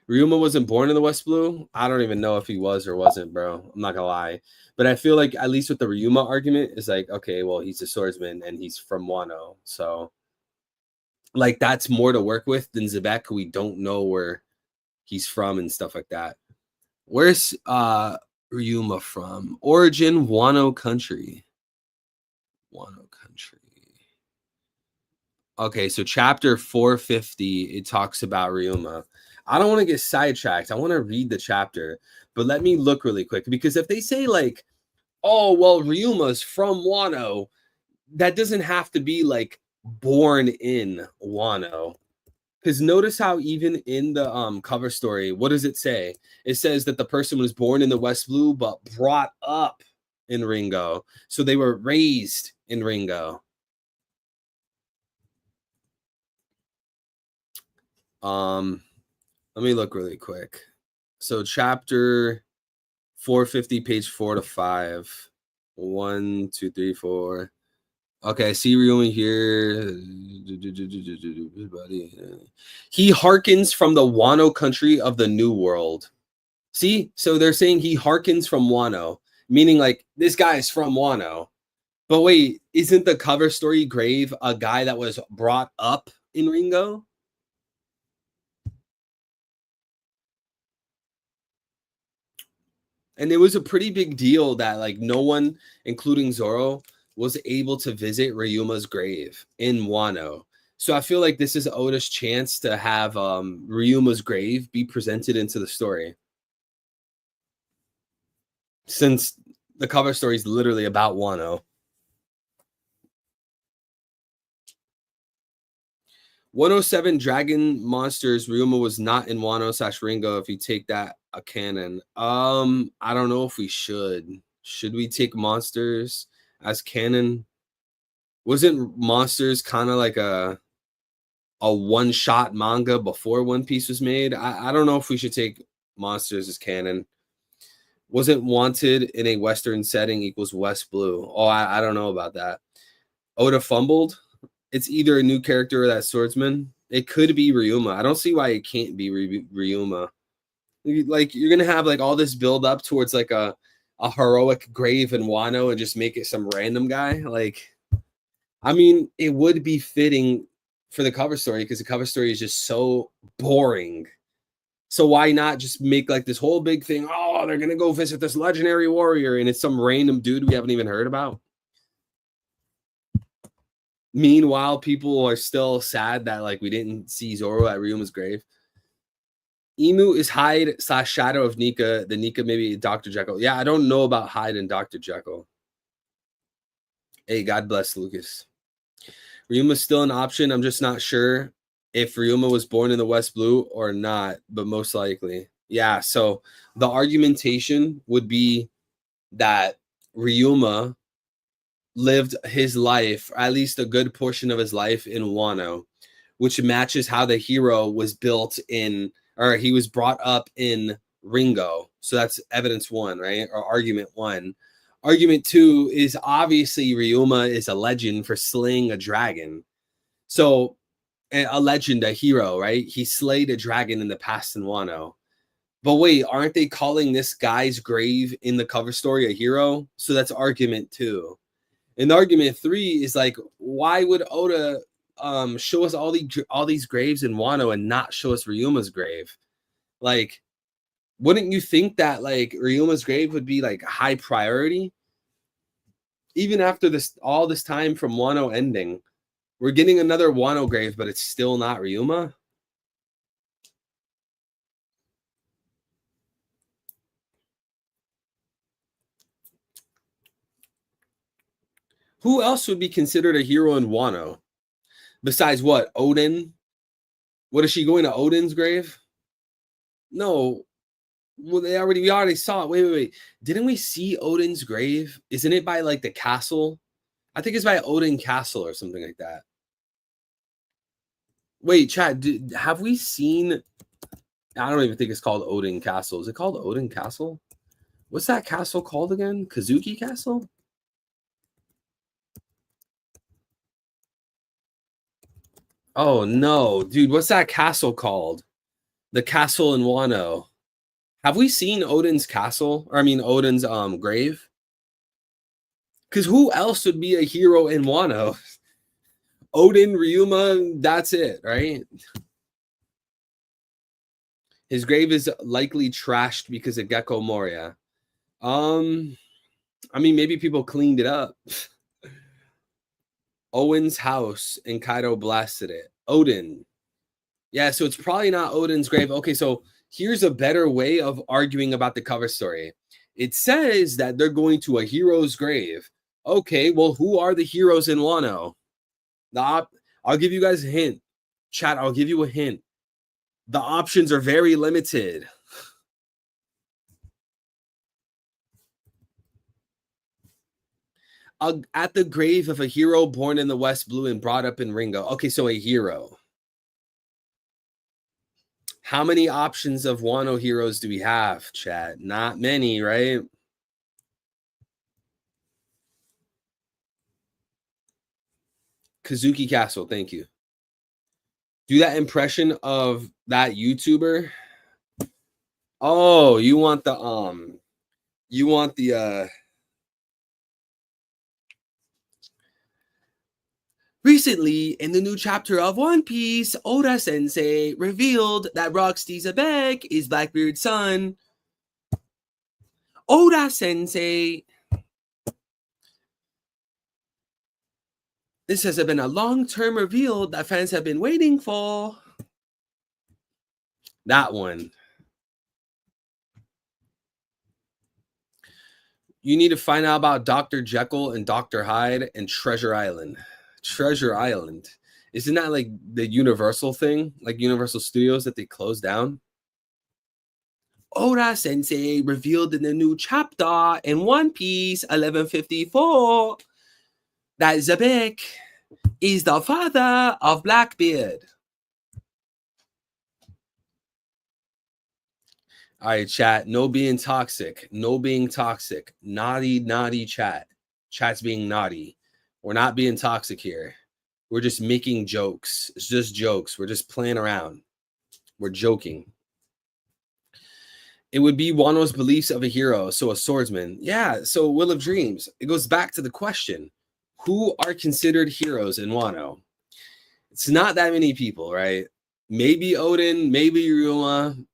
Ryuma wasn't born in the West Blue. I don't even know if he was or wasn't, bro. I'm not gonna lie. But I feel like at least with the Ryuma argument, is like, okay, well, he's a swordsman and he's from Wano. So like that's more to work with than Zebek, who we don't know where he's from and stuff like that. Where's Ryuma from? Origin, Wano country. Wano country. Okay, so chapter 450, it talks about Ryuma. I don't want to get sidetracked. I want to read the chapter, but let me look really quick, because if they say like, oh, well, Ryuma's from Wano, that doesn't have to be like born in Wano. Because notice how even in the cover story, what does it say? It says that the person was born in the West Blue, but brought up in Ringo. So they were raised in Ringo. Let me look really quick. So chapter 450, page 4 to 5. 1, 2, 3, 4. Okay, see Ryuma here. He hearkens from the Wano country of the New World. See? So they're saying he hearkens from Wano, meaning like this guy is from Wano. But wait, isn't the cover story Grave a guy that was brought up in Ringo? And it was a pretty big deal that like no one, including Zoro, was able to visit Ryuma's grave in Wano. So I feel like this is Oda's chance to have Ryuma's grave be presented into the story. Since the cover story is literally about Wano. 107 Dragon Monsters. Ryuma was not in Wano / Ringo. If you take that a canon, I don't know if we should. Should we take monsters as canon? Wasn't Monsters kind of like a one-shot manga before One Piece was made? I don't know if we should take Monsters as canon. Wasn't Wanted in a Western setting equals West Blue? Oh, I don't know about that. Oda fumbled. It's either a new character or that swordsman. It could be Ryuma. I don't see why it can't be Ryuma. Like you're gonna have like all this build up towards like a heroic grave in Wano and just make it some random guy. Like, I mean, it would be fitting for the cover story because the cover story is just so boring. So why not just make like this whole big thing? Oh, they're gonna go visit this legendary warrior, and it's some random dude we haven't even heard about. Meanwhile, people are still sad that like we didn't see Zoro at Ryuma's grave. Imu is Hyde / Shadow of Nika. The Nika maybe Dr. Jekyll. Yeah, I don't know about Hyde and Dr. Jekyll. Hey, God bless Lucas. Ryuma's still an option. I'm just not sure if Ryuma was born in the West Blue or not, but most likely. Yeah, so the argumentation would be that Ryuma lived his life, or at least a good portion of his life, in Wano, which matches how the hero was built in, or he was brought up in Ringo. So that's evidence 1, right? Or argument 1. Argument 2 is obviously Ryuma is a legend for slaying a dragon. So a legend, a hero, right? He slayed a dragon in the past in Wano. But wait, aren't they calling this guy's grave in the cover story a hero? So that's argument 2. And argument 3 is like, why would Oda show us all these graves in Wano and not show us Ryuma's grave? Like, wouldn't you think that like Ryuma's grave would be like high priority? Even after all this time from Wano ending, we're getting another Wano grave, but it's still not Ryuma. Who else would be considered a hero in Wano? Besides what? Odin? What, is she going to Odin's grave? No. Well, we already saw it. Wait. Didn't we see Odin's grave? Isn't it by like the castle? I think it's by Odin Castle or something like that. Wait, chat, have we seen I don't even think it's called Odin Castle. Is it called Odin Castle? What's that castle called again? Kazuki Castle? Oh no, dude, what's that castle called? The castle in Wano. Have we seen Odin's castle? Or I mean Odin's grave? Because who else would be a hero in Wano? Odin, Ryuma, that's it, right? His grave is likely trashed because of Gecko Moria. I mean, maybe people cleaned it up. Owen's house and Kaido blasted it. Odin. Yeah, so it's probably not Odin's grave. Okay, so here's a better way of arguing about the cover story. It says that they're going to a hero's grave. Okay, well, who are the heroes in Wano? I'll give you guys a hint. Chat, I'll give you a hint. The options are very limited. At the grave of a hero born in the West Blue and brought up in Ringo. Okay, so a hero. How many options of Wano heroes do we have, chat? Not many, right? Kazuki Castle, thank you. Do that impression of that YouTuber. Oh, you want the Recently, in the new chapter of One Piece, Oda Sensei revealed that Rocksteady Zabek is Blackbeard's son. Oda Sensei. This has been a long-term reveal that fans have been waiting for. That one. You need to find out about Dr. Jekyll and Dr. Hyde and Treasure Island. Treasure Island. Isn't that like the Universal thing? Like Universal Studios that they closed down? Oda Sensei revealed in the new chapter in One Piece 1154 that Zabek is the father of Blackbeard. All right, chat. No being toxic. No being toxic. Naughty chat. Chat's being naughty. We're not being toxic here. We're just making jokes. It's just jokes. We're just playing around. We're joking. It would be Wano's beliefs of a hero, so a swordsman. Yeah, so Will of Dreams. It goes back to the question. Who are considered heroes in Wano? It's not that many people, right? Maybe Odin, maybe Ryuma.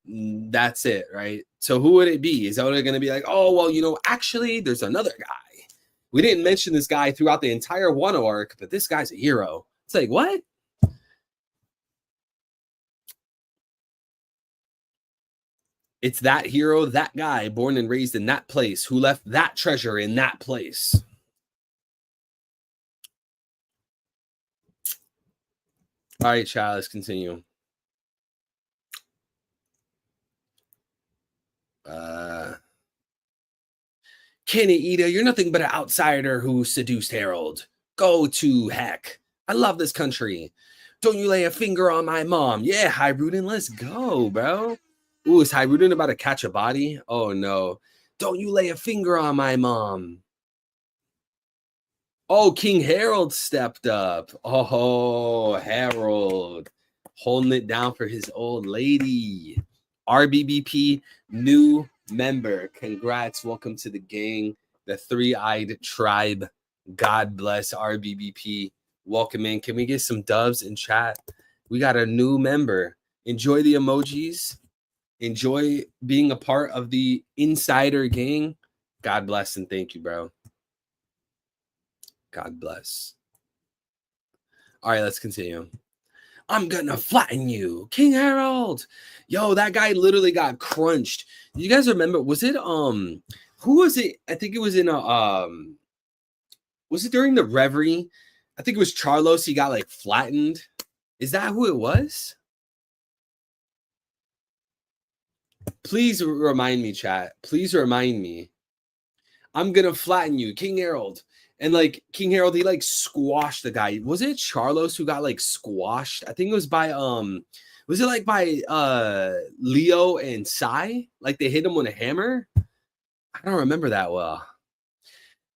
That's it, right? So who would it be? Is Oda going to be like, oh, well, you know, actually, there's another guy. We didn't mention this guy throughout the entire Wano arc, but this guy's a hero. It's like, what? It's that hero, that guy born and raised in that place who left that treasure in that place. All right, child, let's continue. Kenny Ida, you're nothing but an outsider who seduced Harold. Go to heck. I love this country. Don't you lay a finger on my mom. Yeah, Hyruden, let's go, bro. Ooh, is Hyruden about to catch a body? Oh, no. Don't you lay a finger on my mom. Oh, King Harold stepped up. Oh, Harold. Holding it down for his old lady. RBBP, new member. Congrats. Welcome to the gang. The Three-Eyed Tribe. God bless RBBP. Welcome in. Can we get some dubs in chat? We got a new member. Enjoy the emojis. Enjoy being a part of the insider gang. God bless and thank you, bro. God bless. All right, let's continue. I'm gonna flatten you, King Harold. Yo, that guy literally got crunched. You guys remember? Was it who was it? I think it was in a was it during the Reverie? I think it was Charlos. He got like flattened. Is that who it was? Please remind me, chat. Please remind me. I'm gonna flatten you, King Harold. And like King Harold, he like squashed the guy. Was it Charlos who got like squashed? I think it was by Was it like by Leo and Psy? Like they hit him with a hammer? I don't remember that well.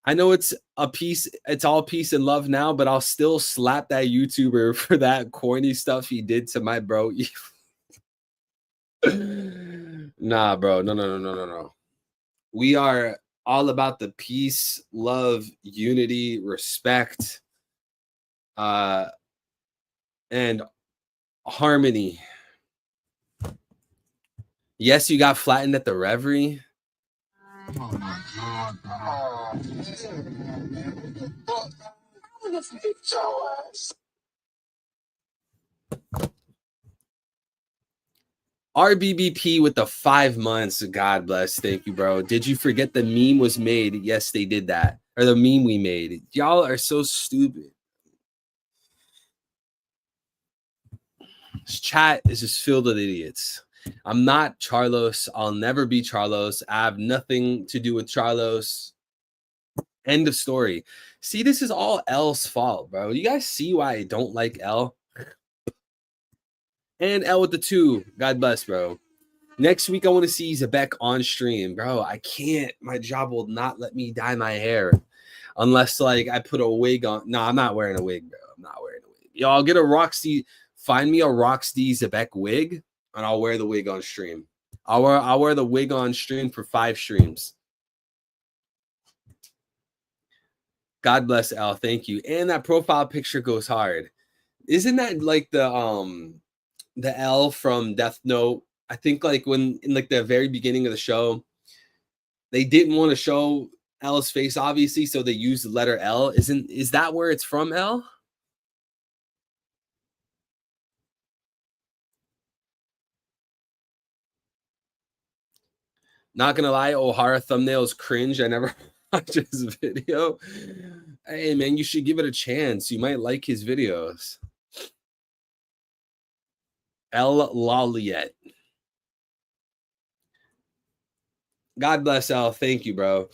I know it's all peace and love now, but I'll still slap that YouTuber for that corny stuff he did to my bro. Nah, bro. No. We are all about the peace, love, unity, respect, and harmony. Yes, you got flattened at the Reverie. Oh my God. RBBP with the 5 months. God bless. Thank you, bro. Did you forget the meme was made? Yes, they did that. Or the meme we made. Y'all are so stupid. This chat is just filled with idiots. I'm not Charlos. I'll never be Charlos. I have nothing to do with Charlos. End of story. See, this is all L's fault, bro. You guys see why I don't like L? And L with the 2. God bless, bro. Next week, I want to see Zebek on stream. Bro, I can't. My job will not let me dye my hair. Unless, like, I put a wig on. No, I'm not wearing a wig, bro. I'm not wearing a wig. Yo, I'll get a Roxy. Find me a Roxy Zebek wig, and I'll wear the wig on stream. I'll wear the wig on stream for 5 streams. God bless Al. Thank you. And that profile picture goes hard. Isn't that like the L from Death Note? I think like when in like the very beginning of the show, they didn't want to show L's face, obviously, so they used the letter L. Is that where it's from, L? Not gonna lie, O'Hara thumbnails cringe. I never watched his video. Hey man, you should give it a chance. You might like his videos. L Laliet. God bless L. Thank you, bro.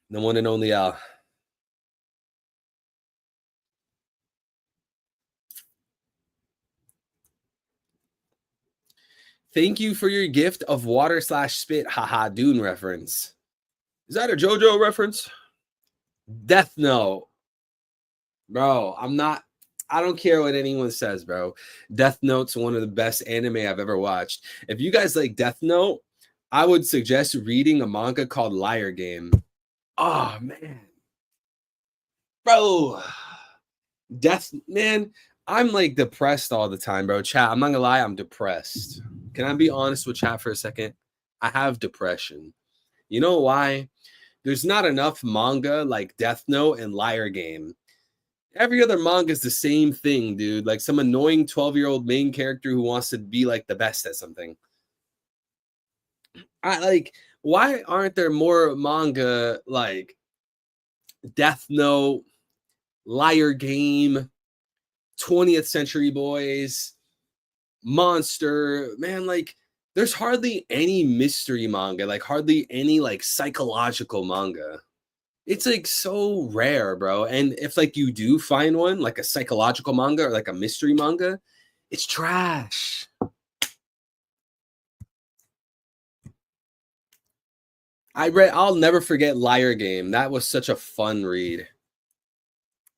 The one and only L. Thank you for your gift of water/spit. Haha, Dune reference. Is that a JoJo reference? Death Note. Bro, I don't care what anyone says, bro. Death Note's one of the best anime I've ever watched. If you guys like Death Note, I would suggest reading a manga called Liar Game. Oh, man. Bro. Man, I'm like depressed all the time, bro. Chat, I'm not gonna lie, I'm depressed. Can I be honest with chat for a second? I have depression. You know why? There's not enough manga like Death Note and Liar Game. Every other manga is the same thing, dude. Like some annoying 12-year-old main character who wants to be like the best at something. Why aren't there more manga like Death Note, Liar Game, 20th Century Boys, Monster? Man, like there's hardly any mystery manga, like hardly any like psychological manga. It's like so rare, bro. And if like you do find one, like a psychological manga or like a mystery manga, it's trash. I'll never forget Liar Game. That was such a fun read.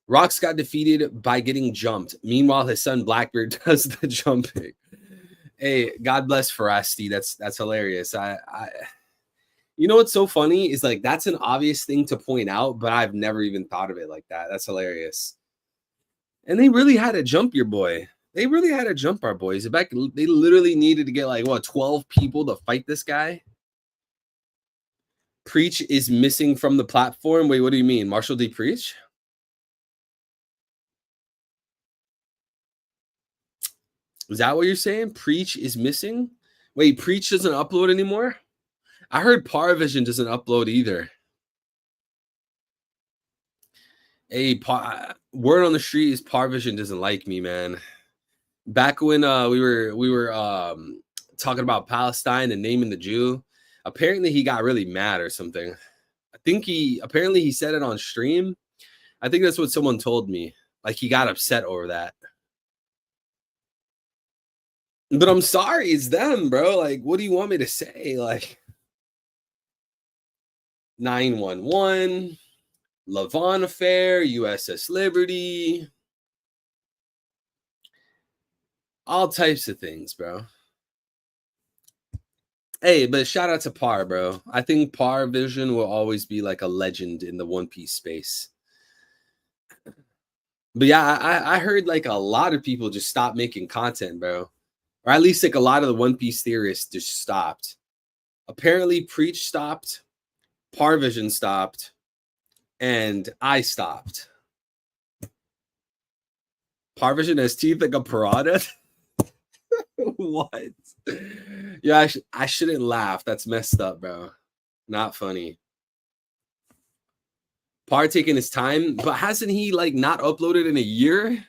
Rox got defeated by getting jumped. Meanwhile, his son Blackbeard does the jumping. Hey, God bless Ferasti. That's hilarious. You know what's so funny is like that's an obvious thing to point out, but I've never even thought of it like that. That's hilarious. And they really had to jump your boy. They really had to jump our boys. They literally needed to get like 12 people to fight this guy. Preach is missing from the platform. Wait, what do you mean? Marshall D. Preach? Is that what you're saying? Preach is missing? Wait, Preach doesn't upload anymore? I heard Parvision doesn't upload either. Hey, word on the street is Parvision doesn't like me, man. Back when we were talking about Palestine and naming the Jew, apparently he got really mad or something. I think he said it on stream. I think that's what someone told me. Like he got upset over that. But I'm sorry, it's them, bro. Like, what do you want me to say? Like 911, Levon Affair, USS Liberty, all types of things, bro. Hey, but shout out to Par, bro. I think Par Vision will always be like a legend in the One Piece space. But yeah, I heard like a lot of people just stopped making content, bro. Or at least like a lot of the One Piece theorists just stopped. Apparently, Preach stopped, Par Vision stopped, and I stopped. Par Vision has teeth like a piranha. What? Yeah, I shouldn't laugh. That's messed up, bro. Not funny. Par taking his time, but hasn't he like not uploaded in a year?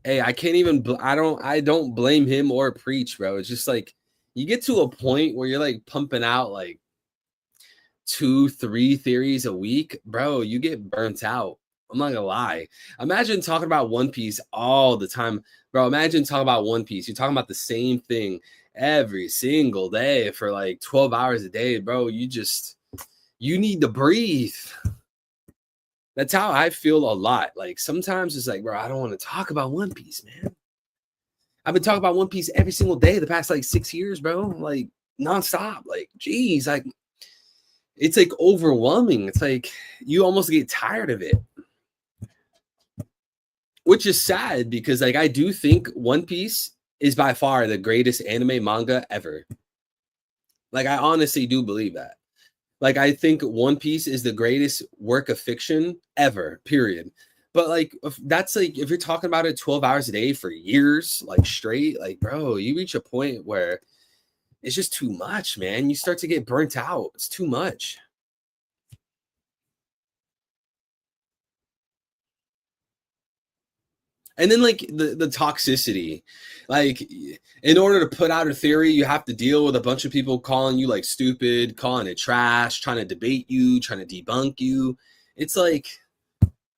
Hey, I can't even. I don't blame him or Preach, bro. It's just like you get to a point where you're like pumping out like 2-3 theories a week, bro. You get burnt out. I'm not gonna lie. Imagine talking about One Piece all the time, bro. Imagine talking about One Piece. You're talking about the same thing every single day for like 12 hours a day, bro. You need to breathe. That's how I feel a lot. Like sometimes it's like, bro, I don't want to talk about One Piece, man. I've been talking about One Piece every single day the past like 6 years, bro. Like nonstop. Like, geez, like it's like overwhelming. It's like you almost get tired of it. Which is sad because like I do think One Piece is by far the greatest anime manga ever. Like I honestly do believe that. Like I think One Piece is the greatest work of fiction ever, period. But like that's like if you're talking about it 12 hours a day for years, like straight, like bro, you reach a point where it's just too much, man. You start to get burnt out. It's too much. And then like the toxicity, like in order to put out a theory, you have to deal with a bunch of people calling you like stupid, calling it trash, trying to debate you, trying to debunk you. It's like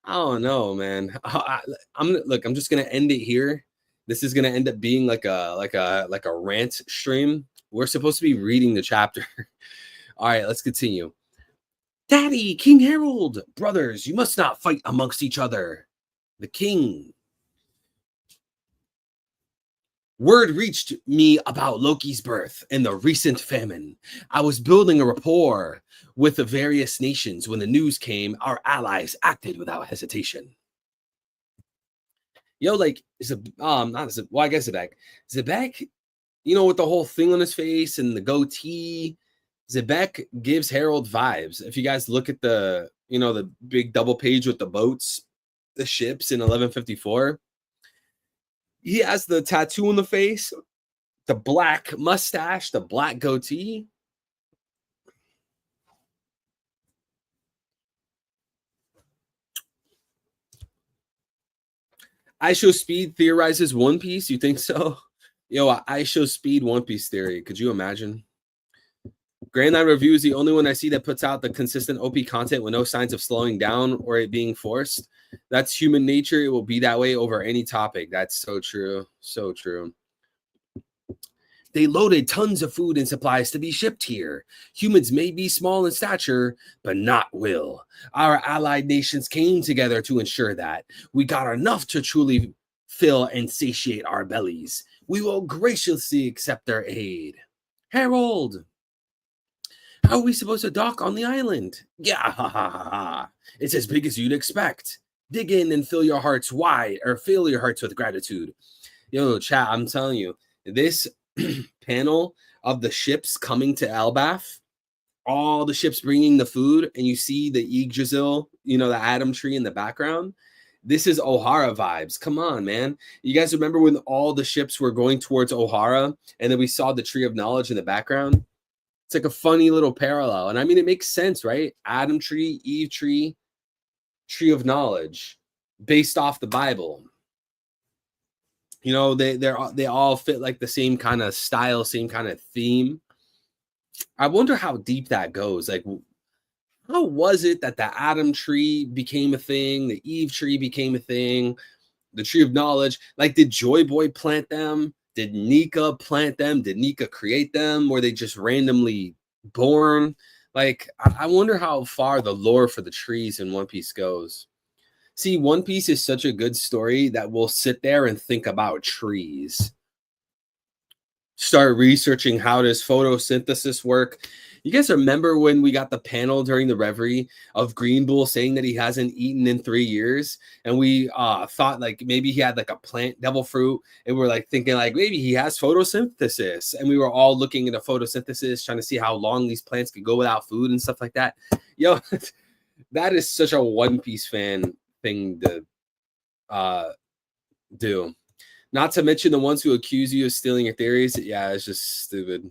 I don't know, man. I'm just gonna end it here. This is gonna end up being like a rant stream. We're supposed to be reading the chapter. All right, let's continue. Daddy, King Harold, brothers, you must not fight amongst each other. The king. Word reached me about Loki's birth and the recent famine. I was building a rapport with the various nations. When the news came, our allies acted without hesitation. Yo, like, I guess Zebek, with the whole thing on his face and the goatee, Zebek gives Harold vibes. If you guys look at the big double page with the boats, the ships in 1154, he has the tattoo on the face, the black mustache, the black goatee. I Show Speed theorizes One Piece. You think so? Yo, I Show Speed One Piece theory. Could you imagine? Grand Line Review is the only one I see that puts out the consistent OP content with no signs of slowing down or it being forced. That's human nature. It will be that way over any topic. That's so true. So true. They loaded tons of food and supplies to be shipped here. Humans may be small in stature, but not will. Our allied nations came together to ensure that we got enough to truly fill and satiate our bellies. We will graciously accept their aid. Harold, how are we supposed to dock on the island? Yeah, ha, ha, ha, ha. It's as big as you'd expect. Dig in and fill your hearts with gratitude. Yo, chat, I'm telling you, this panel of the ships coming to Elbaf, all the ships bringing the food, and you see the Yggdrasil, the Atom tree in the background. This is Ohara vibes. Come on, man. You guys remember when all the ships were going towards Ohara and then we saw the Tree of Knowledge in the background? It's like a funny little parallel. And I mean, it makes sense, right? Adam tree, Eve tree, Tree of Knowledge, based off the Bible. They all fit like the same kind of style, same kind of theme. I wonder how deep that goes. Like, how was it that the Adam tree became a thing? The Eve tree became a thing. The Tree of Knowledge. Like, did Joy Boy plant them? Did Nika plant them? Did Nika create them? Were they just randomly born? Like, I wonder how far the lore for the trees in One Piece goes. See, One Piece is such a good story that we'll sit there and think about trees. Start researching how does photosynthesis work. You guys remember when we got the panel during the Reverie of Green Bull saying that he hasn't eaten in 3 years? And we thought like maybe he had like a plant devil fruit. And we're like thinking like maybe he has photosynthesis. And we were all looking into photosynthesis, trying to see how long these plants could go without food and stuff like that. Yo, that is such a One Piece fan thing to do. Not to mention the ones who accuse you of stealing your theories. Yeah, it's just stupid.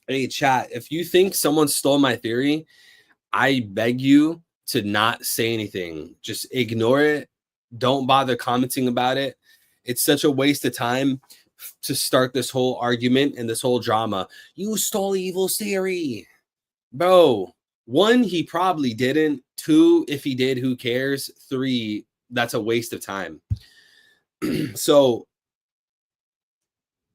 Hey, chat, if you think someone stole my theory, I beg you to not say anything. Just ignore it. Don't bother commenting about it. It's such a waste of time to start this whole argument and this whole drama. You stole Evil's theory. Bro, 1, he probably didn't. 2, if he did, who cares? 3, that's a waste of time. So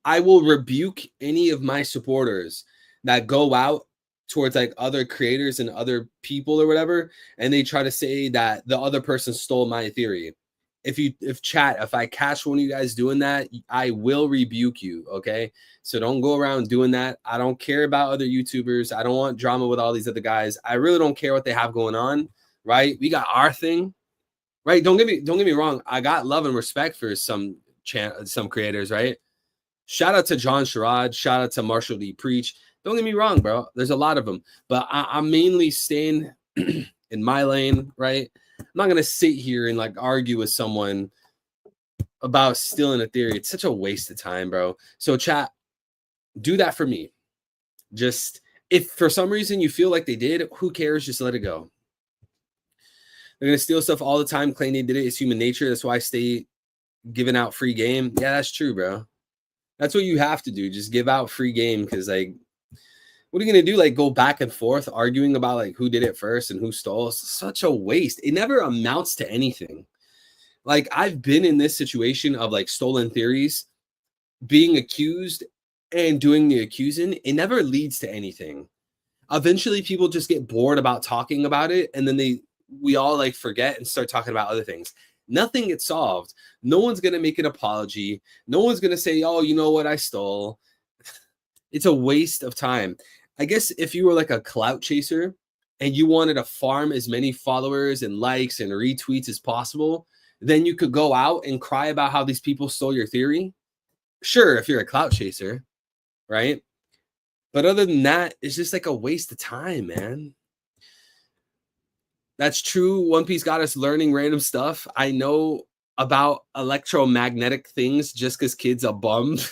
I will rebuke any of my supporters that go out towards like other creators and other people or whatever, and they try to say that the other person stole my theory. If I catch one of you guys doing that, I will rebuke you. Okay. So don't go around doing that. I don't care about other YouTubers. I don't want drama with all these other guys. I really don't care what they have going on. Right. We got our thing. Right. Don't get me wrong. I got love and respect for some creators. Right. Shout out to John Sherrod. Shout out to Marshall D. Preach. Don't get me wrong, bro. There's a lot of them, but I'm mainly staying in my lane, right? I'm not going to sit here and like argue with someone about stealing a theory. It's such a waste of time, bro. So chat, do that for me. Just if for some reason you feel like they did, who cares? Just let it go. They're going to steal stuff all the time, claim they did it. It's human nature. That's why I stay giving out free game. Yeah, that's true, bro. That's what you have to do. Just give out free game because like, what are you going to do? Like go back and forth arguing about like who did it first and who stole? It's such a waste. It never amounts to anything. Like I've been in this situation of like stolen theories, being accused and doing the accusing. It never leads to anything. Eventually people just get bored about talking about it. And then we all like forget and start talking about other things. Nothing gets solved. No one's going to make an apology. No one's going to say, oh, you know what? I stole. It's a waste of time. I guess if you were like a clout chaser and you wanted to farm as many followers and likes and retweets as possible, then you could go out and cry about how these people stole your theory. Sure, if you're a clout chaser, right? But other than that, it's just like a waste of time, man. That's true. One Piece got us learning random stuff. I know about electromagnetic things just because kids are bummed.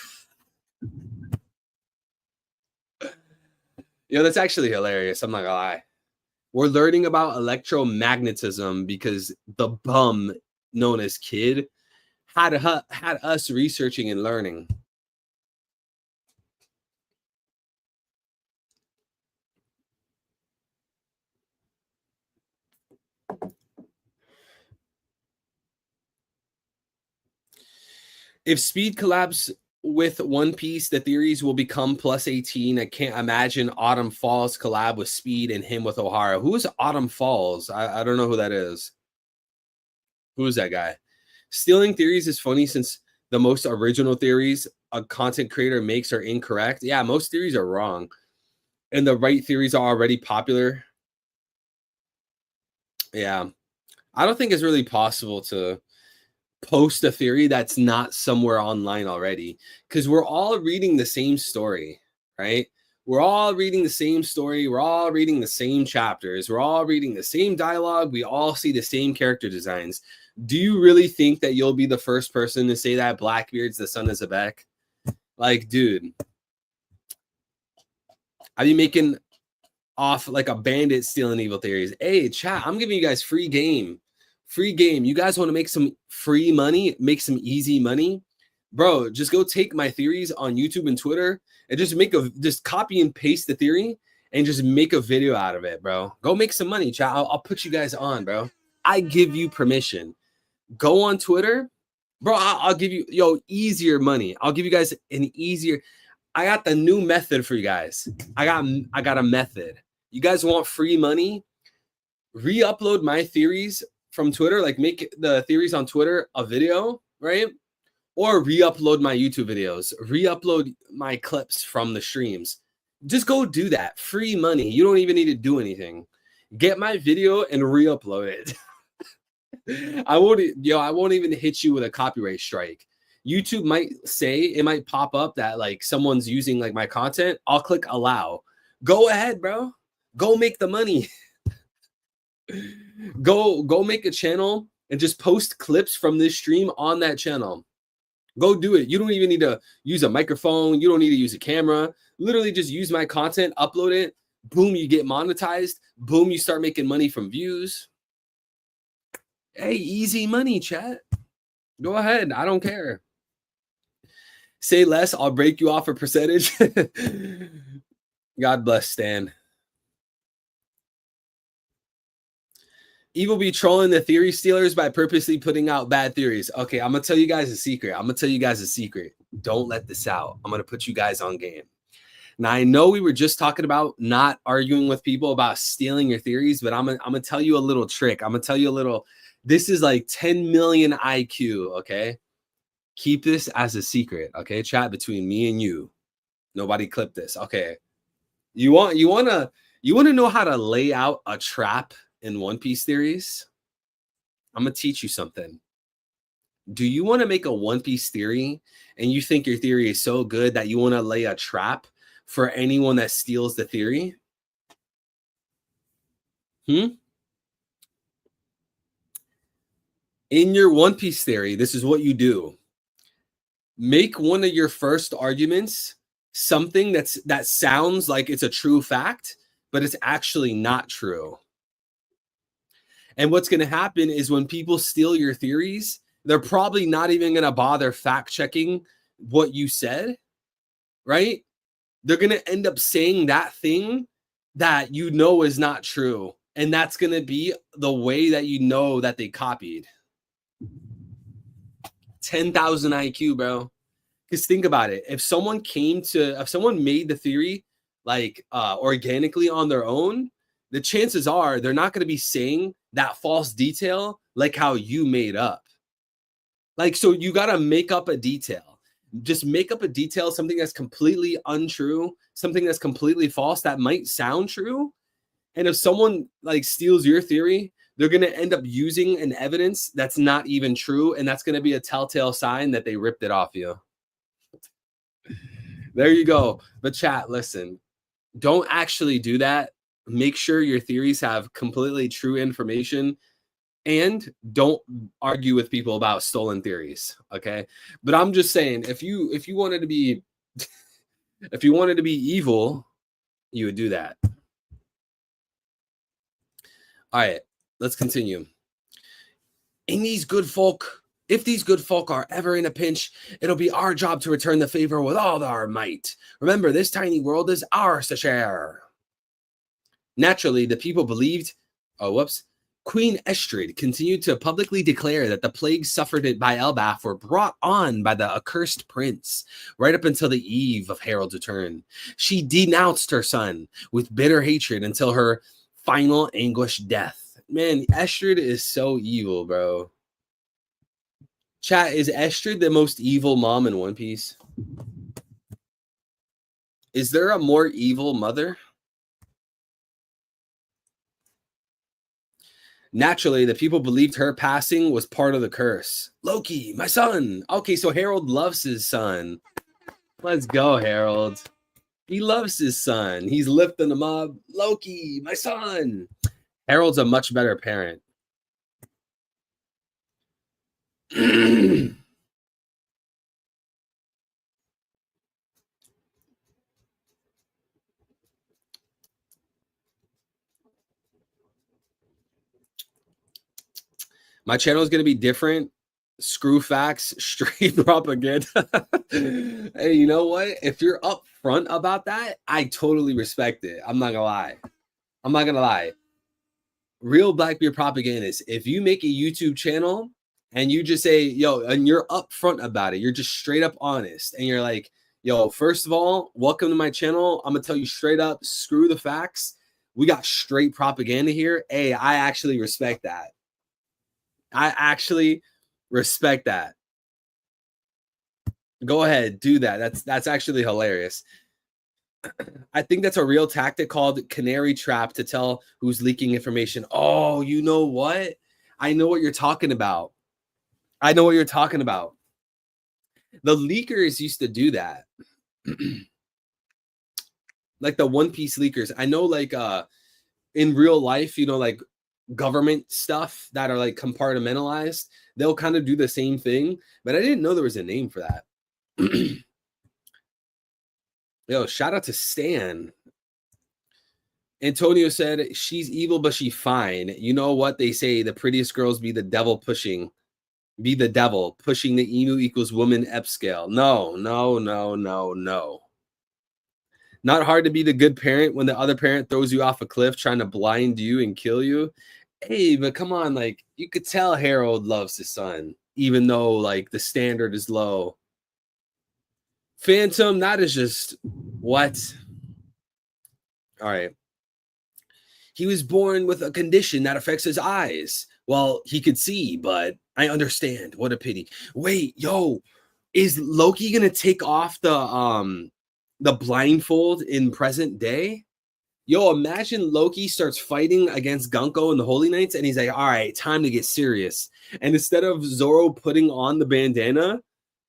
Yo, that's actually hilarious. I'm not gonna lie. We're learning about electromagnetism because the bum known as Kid had us researching and learning. If Speed collabs with One Piece, the theories will become plus 18. I can't imagine Autumn Falls collab with Speed and him with O'Hara. Who is Autumn Falls? I don't know who that is. Who is that guy? Stealing theories is funny since the most original theories a content creator makes are incorrect. Yeah, most theories are wrong. And the right theories are already popular. Yeah. I don't think it's really possible to post a theory that's not somewhere online already because we're all reading the same story, right? We're all reading the same story. We're all reading the same chapters. We're all reading the same dialogue. We all see the same character designs. Do you really think that you'll be the first person to say that Blackbeard's the son of Zebek? Like, dude, are you making off like a bandit stealing evil theories? Hey, chat, I'm giving you guys free game. Free game. You guys want to make some free money, make some easy money? Bro, just go take my theories on YouTube and Twitter and just copy and paste the theory and just make a video out of it, bro. Go make some money, chat. I'll put you guys on, bro. I give you permission. Go on Twitter Bro, I'll give you, easier money. I'll give you guys an easier. I got the new method for you guys. I got a method. You guys want free money? Re-upload my theories from Twitter, like make the theories on Twitter a video, right? Or re-upload my YouTube videos, re-upload my clips from the streams. Just go do that. Free money. You don't even need to do anything. Get my video and re-upload it. I won't even hit you with a copyright strike. YouTube might say, it might pop up that like someone's using like my content. I'll click allow. Go ahead, bro. Go make the money. Go make a channel and just post clips from this stream on that channel. Go do it. You don't even need to use a microphone. You don't need to use a camera. Literally just use my content, upload it. Boom, you get monetized. Boom, you start making money from views. Hey, easy money, chat. Go ahead. I don't care. Say less. I'll break you off a percentage. God bless Stan. Evil be trolling the theory stealers by purposely putting out bad theories. Okay, I'm going to tell you guys a secret. Don't let this out. I'm going to put you guys on game. Now, I know we were just talking about not arguing with people about stealing your theories, but I'm going to tell you a little trick. I'm going to tell you a little. This is like 10 million IQ, okay? Keep this as a secret, okay? Chat between me and you. Nobody clip this, okay? You want to know how to lay out a trap in One Piece theories? I'm going to teach you something. Do you want to make a One Piece theory and you think your theory is so good that you want to lay a trap for anyone that steals the theory? In your One Piece theory, this is what you do. Make one of your first arguments something that sounds like it's a true fact, but it's actually not true. And what's going to happen is when people steal your theories, they're probably not even going to bother fact checking what you said, right? They're going to end up saying that thing that you know is not true. And that's going to be the way that you know that they copied. 10,000 IQ, bro. Because think about it. If someone made the theory like organically on their own, the chances are they're not going to be saying that false detail like how you made up. Like, so you got to make up a detail. Just make up a detail, something that's completely untrue, something that's completely false that might sound true. And if someone like steals your theory, they're going to end up using an evidence that's not even true. And that's going to be a telltale sign that they ripped it off you. There you go. But chat, listen, don't actually do that. Make sure your theories have completely true information and don't argue with people about stolen theories. Okay. But I'm just saying, if you wanted to be, if you wanted to be evil, you would do that. All right, let's continue. If these good folk are ever in a pinch, it'll be our job to return the favor with all our might. Remember, this tiny world is ours to share. Naturally, the people believed, Queen Estrid continued to publicly declare that the plagues suffered by Elbaf were brought on by the accursed prince, right up until the eve of Harold's return. She denounced her son with bitter hatred until her final anguished death. Man, Estrid is so evil, bro. Chat, is Estrid the most evil mom in One Piece? Is there a more evil mother? Naturally, the people believed her passing was part of the curse. Loki, my son. Okay, so Harold loves his son. Let's go, Harold. He loves his son. He's lifting him up. Loki, my son. Harold's a much better parent. My channel is going to be different. Screw facts, straight propaganda. Hey, you know what? If you're upfront about that, I totally respect it. I'm not going to lie. Real Blackbeard propagandists, if you make a YouTube channel and you just say, yo, and you're upfront about it. You're just straight up honest. And you're like, yo, first of all, welcome to my channel. I'm going to tell you straight up, screw the facts. We got straight propaganda here. Hey, I actually respect that. I actually respect that. Go ahead, do that. That's actually hilarious. I think that's a real tactic called canary trap to tell who's leaking information. Oh, you know what? I know what you're talking about. I know what you're talking about. The leakers used to do that. Like the One Piece leakers. I know, like, in real life, you know, like government stuff that are like compartmentalized, they'll kind of do the same thing. But I didn't know there was a name for that. Yo, shout out to Stan. Antonio said, she's evil, but she's fine. You know what they say, the prettiest girls be the devil pushing the emu equals woman ep scale. No. Not hard to be the good parent when the other parent throws you off a cliff trying to blind you and kill you. Hey, but come on, like, you could tell Harold loves his son, even though like the standard is low. Phantom, that is just what? All right. He was born with a condition that affects his eyes. Well, he could see, but I understand. What a pity. Wait, yo, is Loki gonna take off the blindfold in present day? Yo, imagine Loki starts fighting against Gunko and the Holy Knights, and he's like, all right, time to get serious. And instead of Zoro putting on the bandana,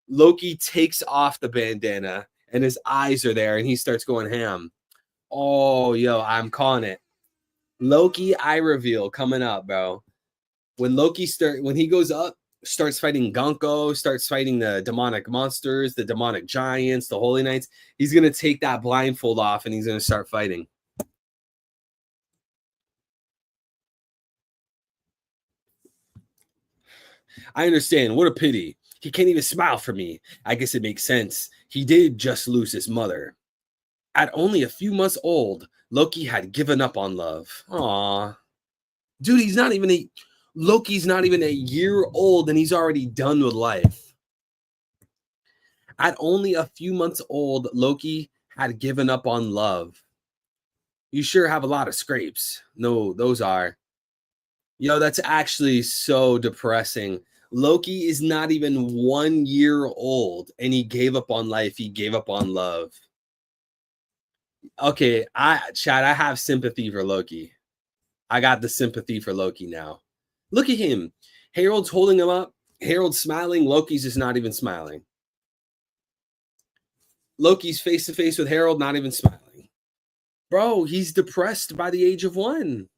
Loki takes off the bandana and his eyes are there and he starts going ham. Oh, yo, I'm calling it. Loki eye reveal coming up, bro. When he goes up, starts fighting Gunko, starts fighting the demonic monsters, the demonic giants, the Holy Knights, he's going to take that blindfold off and he's going to start fighting. I understand. What a pity. He can't even smile for me. I guess it makes sense. He did just lose his mother. At only a few months old, Loki had given up on love. Aww. Dude, Loki's not even a year old and he's already done with life. At only a few months old, Loki had given up on love. You sure have a lot of scrapes. No, those are. Yo, that's actually so depressing. Loki is not even 1 year old and he gave up on life. He gave up on love. Okay, Chad, I have sympathy for Loki. I got the sympathy for Loki now. Look at him. Harold's holding him up. Harold's smiling. Loki's just not even smiling. Loki's face to face with Harold, not even smiling. Bro, he's depressed by the age of 1.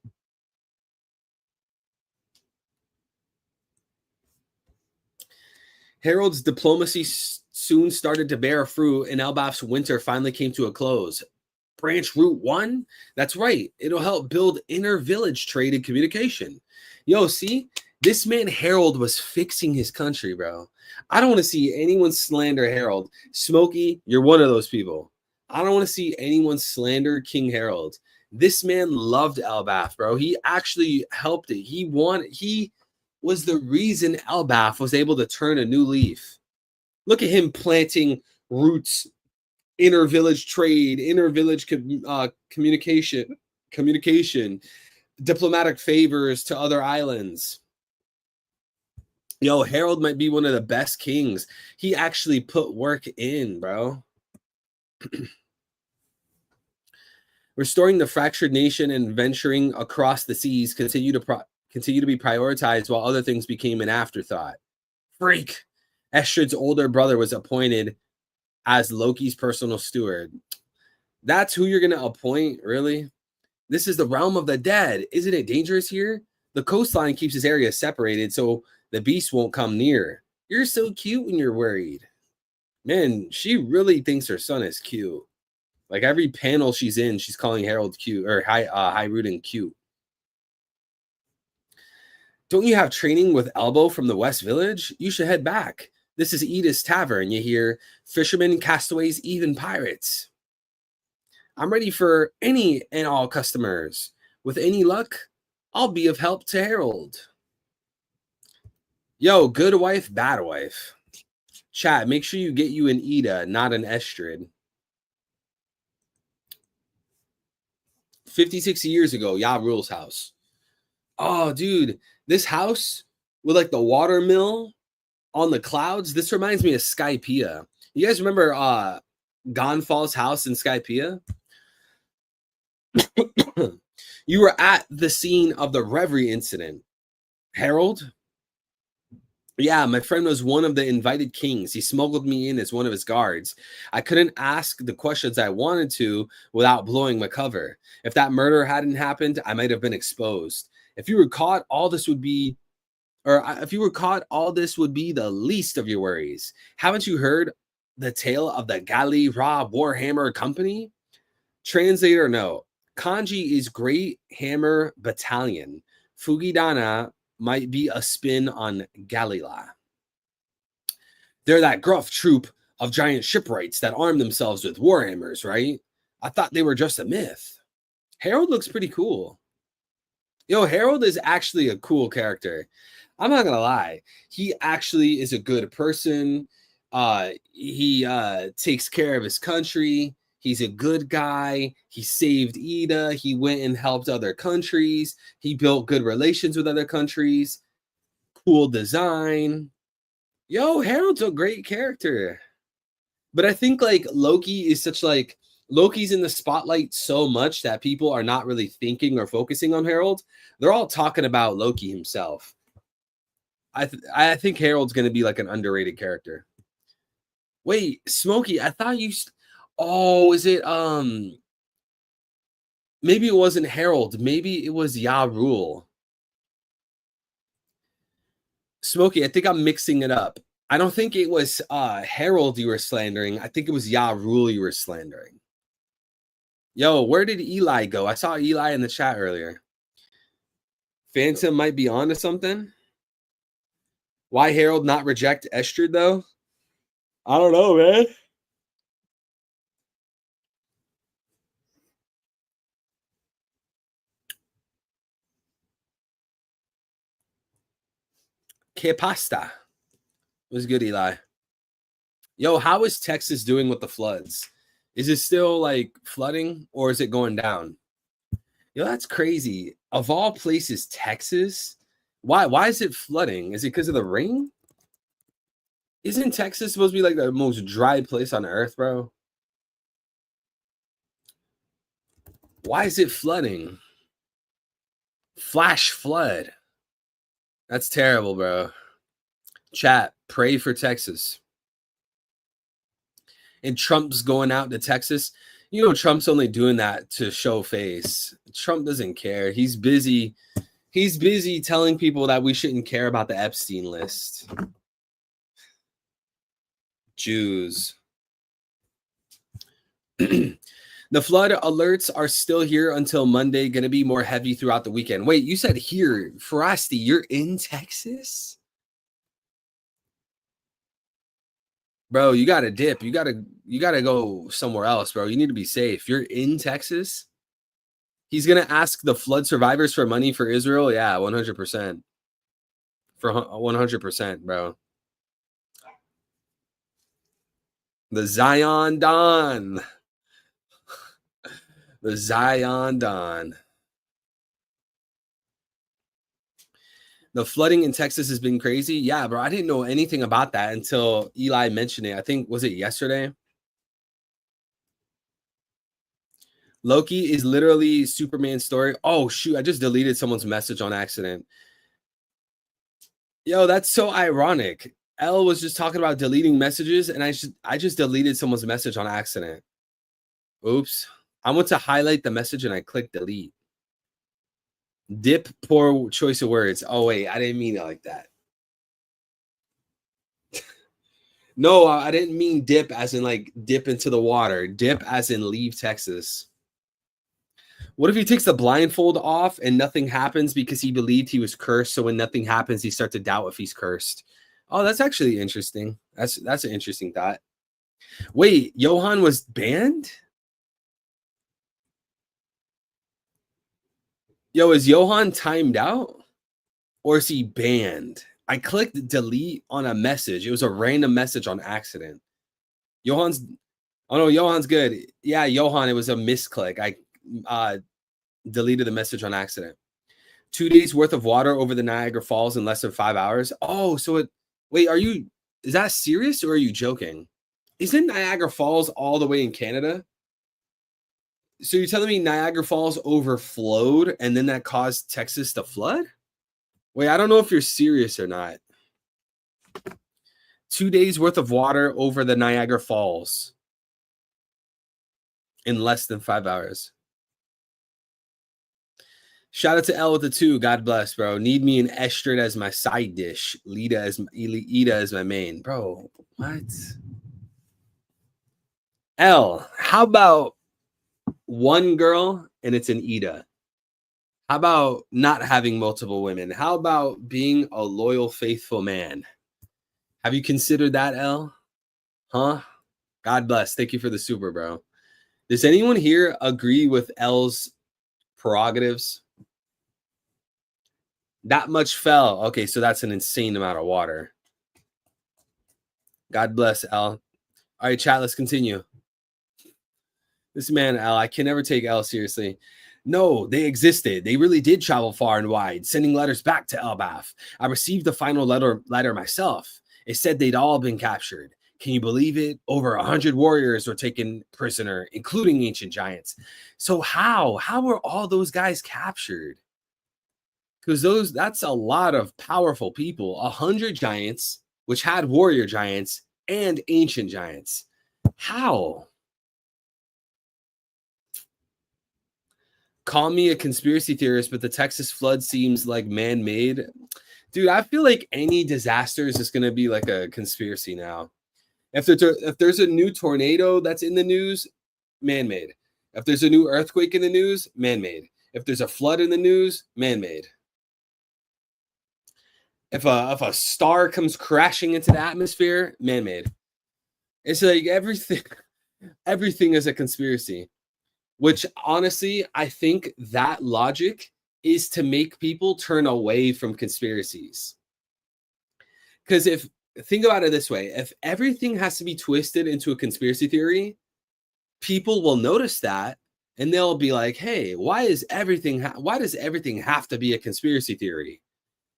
Harold's diplomacy soon started to bear fruit, and Elbaf's winter finally came to a close. Branch Route 1? That's right. It'll help build inter-village trade and communication. Yo, see? This man Harold was fixing his country, bro. I don't want to see anyone slander Harold. Smokey, you're one of those people. I don't want to see anyone slander King Harold. This man loved Elbaf, bro. He actually helped it. He was the reason Elbaf was able to turn a new leaf. Look at him planting roots, inter-village trade, inter-village communication, diplomatic favors to other islands. Yo, Harold might be one of the best kings. He actually put work in, bro. Restoring the fractured nation and venturing across the seas continue to be prioritized while other things became an afterthought. Freak! Estrid's older brother was appointed as Loki's personal steward. That's who you're going to appoint, really? This is the realm of the dead. Isn't it dangerous here? The coastline keeps this area separated so the beast won't come near. You're so cute when you're worried. Man, she really thinks her son is cute. Like every panel she's in, she's calling Harold cute, or Hyrule cute. Don't you have training with Elbow from the West Village? You should head back. This is Edith's Tavern. You hear fishermen, castaways, even pirates. I'm ready for any and all customers. With any luck, I'll be of help to Harold. Yo, good wife, bad wife. Chat, make sure you get you an Ida, not an Estrid. 50, 60 years ago, Ya Rule's house. Oh, dude, this house with like the water mill on the clouds. This reminds me of Skypiea. You guys remember Gonfal's house in Skypiea? You were at the scene of the Reverie incident. Harold? Yeah, my friend was one of the invited kings. He smuggled me in as one of his guards. I couldn't ask the questions I wanted to without blowing my cover. If that murder hadn't happened, I might have been exposed. If you were caught, all this would be the least of your worries. Haven't you heard the tale of the Gali Ra Warhammer Company? Translator, no. Kanji is Great Hammer Battalion. Fugidana might be a spin on Galila. They're that gruff troop of giant shipwrights that arm themselves with warhammers, right? I thought they were just a myth. Harold looks pretty cool. Yo, Harold is actually a cool character. I'm not gonna lie. He actually is a good person. He takes care of his country. He's a good guy. He saved Ida. He went and helped other countries. He built good relations with other countries. Cool design. Yo, Harold's a great character. But I think like Loki's in the spotlight so much that people are not really thinking or focusing on Harold. They're all talking about Loki himself. I think Harold's going to be like an underrated character. Wait, Smokey, I thought you... Oh, is it maybe it wasn't Harold, maybe it was Ya Rule. Smokey, I think I'm mixing it up. I don't think it was Harold you were slandering. I think it was Ya Rule you were slandering. Yo, where did Eli go? I saw Eli in the chat earlier. Phantom might be onto something. Why Harold not reject Estrid though? I don't know, man. Que pasta. Was good, Eli. Yo, how is Texas doing with the floods? Is it still like flooding or is it going down? Yo, that's crazy. Of all places, Texas. Why is it flooding? Is it because of the rain? Isn't Texas supposed to be like the most dry place on earth, bro? Why is it flooding? Flash flood. That's terrible, bro. Chat, pray for Texas. And Trump's going out to Texas. You know, Trump's only doing that to show face. Trump doesn't care. He's busy. He's busy telling people that we shouldn't care about the Epstein list. Jews. The flood alerts are still here until Monday. Going to be more heavy throughout the weekend. Wait, you said here, Frosty, you're in Texas? Bro, you got to dip. You got to go somewhere else, bro. You need to be safe. You're in Texas? He's going to ask the flood survivors for money for Israel? Yeah, 100%. For 100%, bro. The Zion Dawn. The Zion Dawn. The flooding in Texas has been crazy. Yeah, bro. I didn't know anything about that until Eli mentioned it. I think, was it yesterday? Loki is literally Superman's story. Oh, shoot. I just deleted someone's message on accident. Yo, that's so ironic. Elle was just talking about deleting messages, and I just deleted someone's message on accident. Oops. I went to highlight the message, and I clicked delete. Dip, poor choice of words. Oh, wait. I didn't mean it like that. No, I didn't mean dip as in like dip into the water. Dip as in leave Texas. What if he takes the blindfold off and nothing happens because he believed he was cursed? So when nothing happens, he starts to doubt if he's cursed. Oh, that's actually interesting. That's an interesting thought. Wait, Johan was banned? Yo, is Johan timed out? Or is he banned? I clicked delete on a message. It was a random message on accident. Johan's, oh no, Johan's good. Yeah, Johan, it was a misclick. I deleted the message on accident. 2 days worth of water over the Niagara Falls in less than 5 hours. Oh, so wait, is that serious or are you joking? Isn't Niagara Falls all the way in Canada? So you're telling me Niagara Falls overflowed and then that caused Texas to flood? Wait, I don't know if you're serious or not. 2 days worth of water over the Niagara Falls in less than 5 hours. Shout out to L with the 2. God bless, bro. Need me an Estrid as my side dish. Ida as my main. Bro, what? L, how about one girl and it's an Ida? How about not having multiple women? How about being a loyal, faithful man? Have you considered that, L? Huh? God bless. Thank you for the super, bro. Does anyone here agree with L's prerogatives? That much fell. Okay, so that's an insane amount of water. God bless, L. All right, chat, let's continue. This man, L, I can never take L seriously. No, they existed. They really did travel far and wide, sending letters back to Elbaf. I received the final letter myself. It said they'd all been captured. Can you believe it? Over 100 warriors were taken prisoner, including ancient giants. So how were all those guys captured? Because that's a lot of powerful people. 100 giants, which had warrior giants and ancient giants. How? Call me a conspiracy theorist, but the Texas flood seems like man-made. Dude, I feel like any disaster is just going to be like a conspiracy now. If there's a new tornado that's in the news, man-made. If there's a new earthquake in the news, man-made. If there's a flood in the news, man-made. If a star comes crashing into the atmosphere, man-made. It's like everything is a conspiracy. Which honestly, I think that logic is to make people turn away from conspiracies. Because think about it this way, if everything has to be twisted into a conspiracy theory, people will notice that and they'll be like, hey, why does everything have to be a conspiracy theory?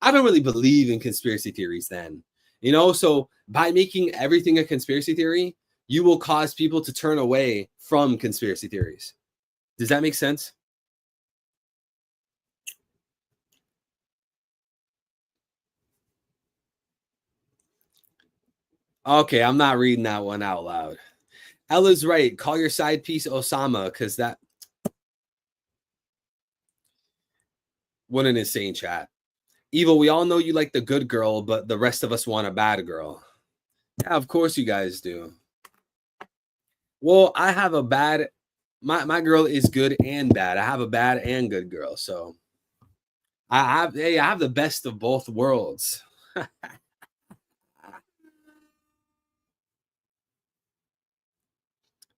I don't really believe in conspiracy theories then. So by making everything a conspiracy theory, you will cause people to turn away from conspiracy theories. Does that make sense? Okay, I'm not reading that one out loud. Ella's right. Call your side piece Osama, because that... What an insane chat. Evil, we all know you like the good girl, but the rest of us want a bad girl. Yeah, of course you guys do. Well, I have a bad... My girl is good and bad. I have a bad and good girl, so I have the best of both worlds.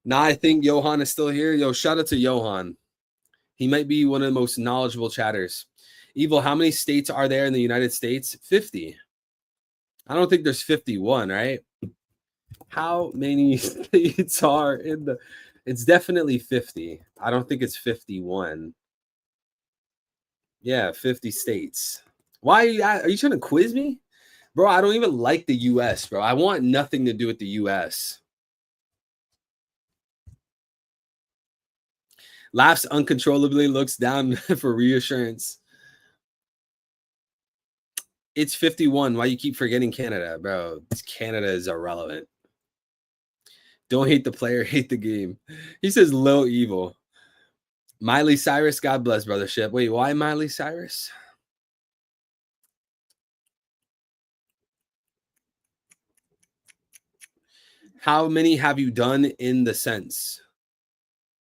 Now I think Johan is still here. Yo, shout out to Johan. He might be one of the most knowledgeable chatters. Evil, how many states are there in the United States? 50. I don't think there's 51, right? How many states are in the... It's definitely 50. I don't think it's 51. Yeah, 50 states. Why are you trying to quiz me? Bro, I don't even like the US, bro. I want nothing to do with the US. Laughs uncontrollably, looks down for reassurance. It's 51. Why you keep forgetting Canada, bro? Canada is irrelevant. Don't hate the player, hate the game. He says Lil Evil. Miley Cyrus, God bless, brothership. Wait, why Miley Cyrus? How many have you done in the sense?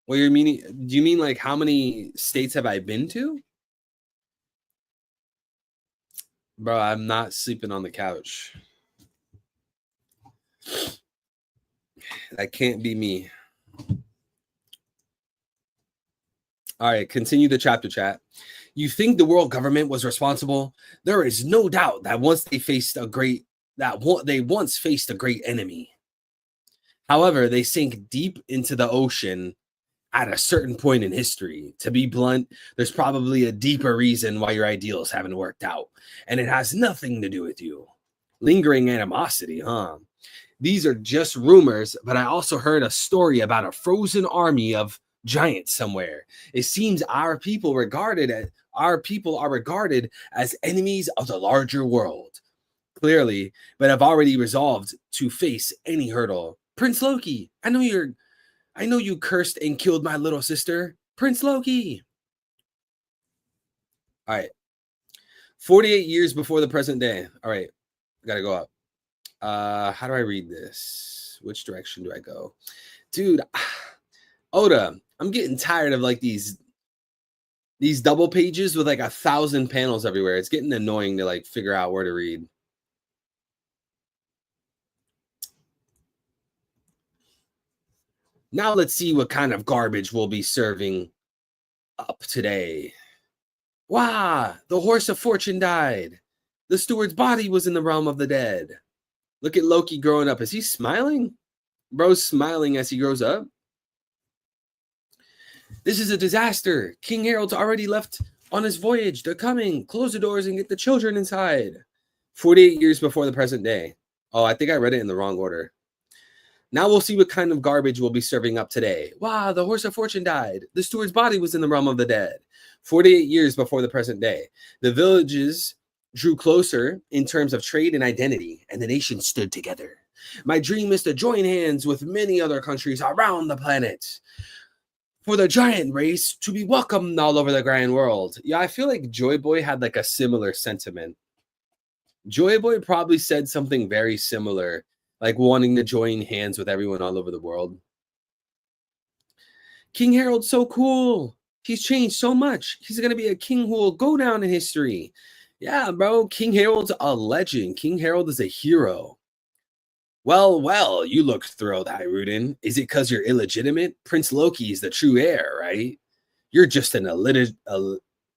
What you're meaning? Do you mean like how many states have I been to? Bro, I'm not sleeping on the couch. That can't be me. All right, continue the chapter chat. You think the world government was responsible? There is no doubt that they once faced a great enemy. However, they sank deep into the ocean at a certain point in history. To be blunt, there's probably a deeper reason why your ideals haven't worked out, and it has nothing to do with you. Lingering animosity, huh? These are just rumors, but I also heard a story about a frozen army of giants somewhere. It seems our people are regarded as enemies of the larger world. Clearly, but have already resolved to face any hurdle. Prince Loki, I know you cursed and killed my little sister. Prince Loki. All right. 48 years before the present day. All right. Gotta go up. How do I read this? Which direction do I go? Dude, Oda, I'm getting tired of like these double pages with like 1,000 panels everywhere. It's getting annoying to like figure out where to read. Now let's see what kind of garbage we'll be serving up today. Wow, the horse of fortune died. The steward's body was in the realm of the dead. Look at Loki growing up. Is he smiling? Bro's smiling as he grows up. This is a disaster. King Harold's already left on his voyage. They're coming. Close the doors and get the children inside. 48 years before the present day. Oh, I think I read it in the wrong order. Now we'll see what kind of garbage we'll be serving up today. Wow, the horse of fortune died. The steward's body was in the realm of the dead. 48 years before the present day. The villages drew closer in terms of trade and identity, and the nation stood together. My dream is to join hands with many other countries around the planet for the giant race to be welcomed all over the grand world. Yeah, I feel like Joy Boy had like a similar sentiment. Joy Boy probably said something very similar, like wanting to join hands with everyone all over the world. King Harold's so cool. He's changed so much. He's going to be a king who will go down in history. Yeah, bro. King Harold's a legend. King Harold is a hero. Well, you look thrilled, Hyruden. Is it because you're illegitimate? Prince Loki is the true heir, right? You're just an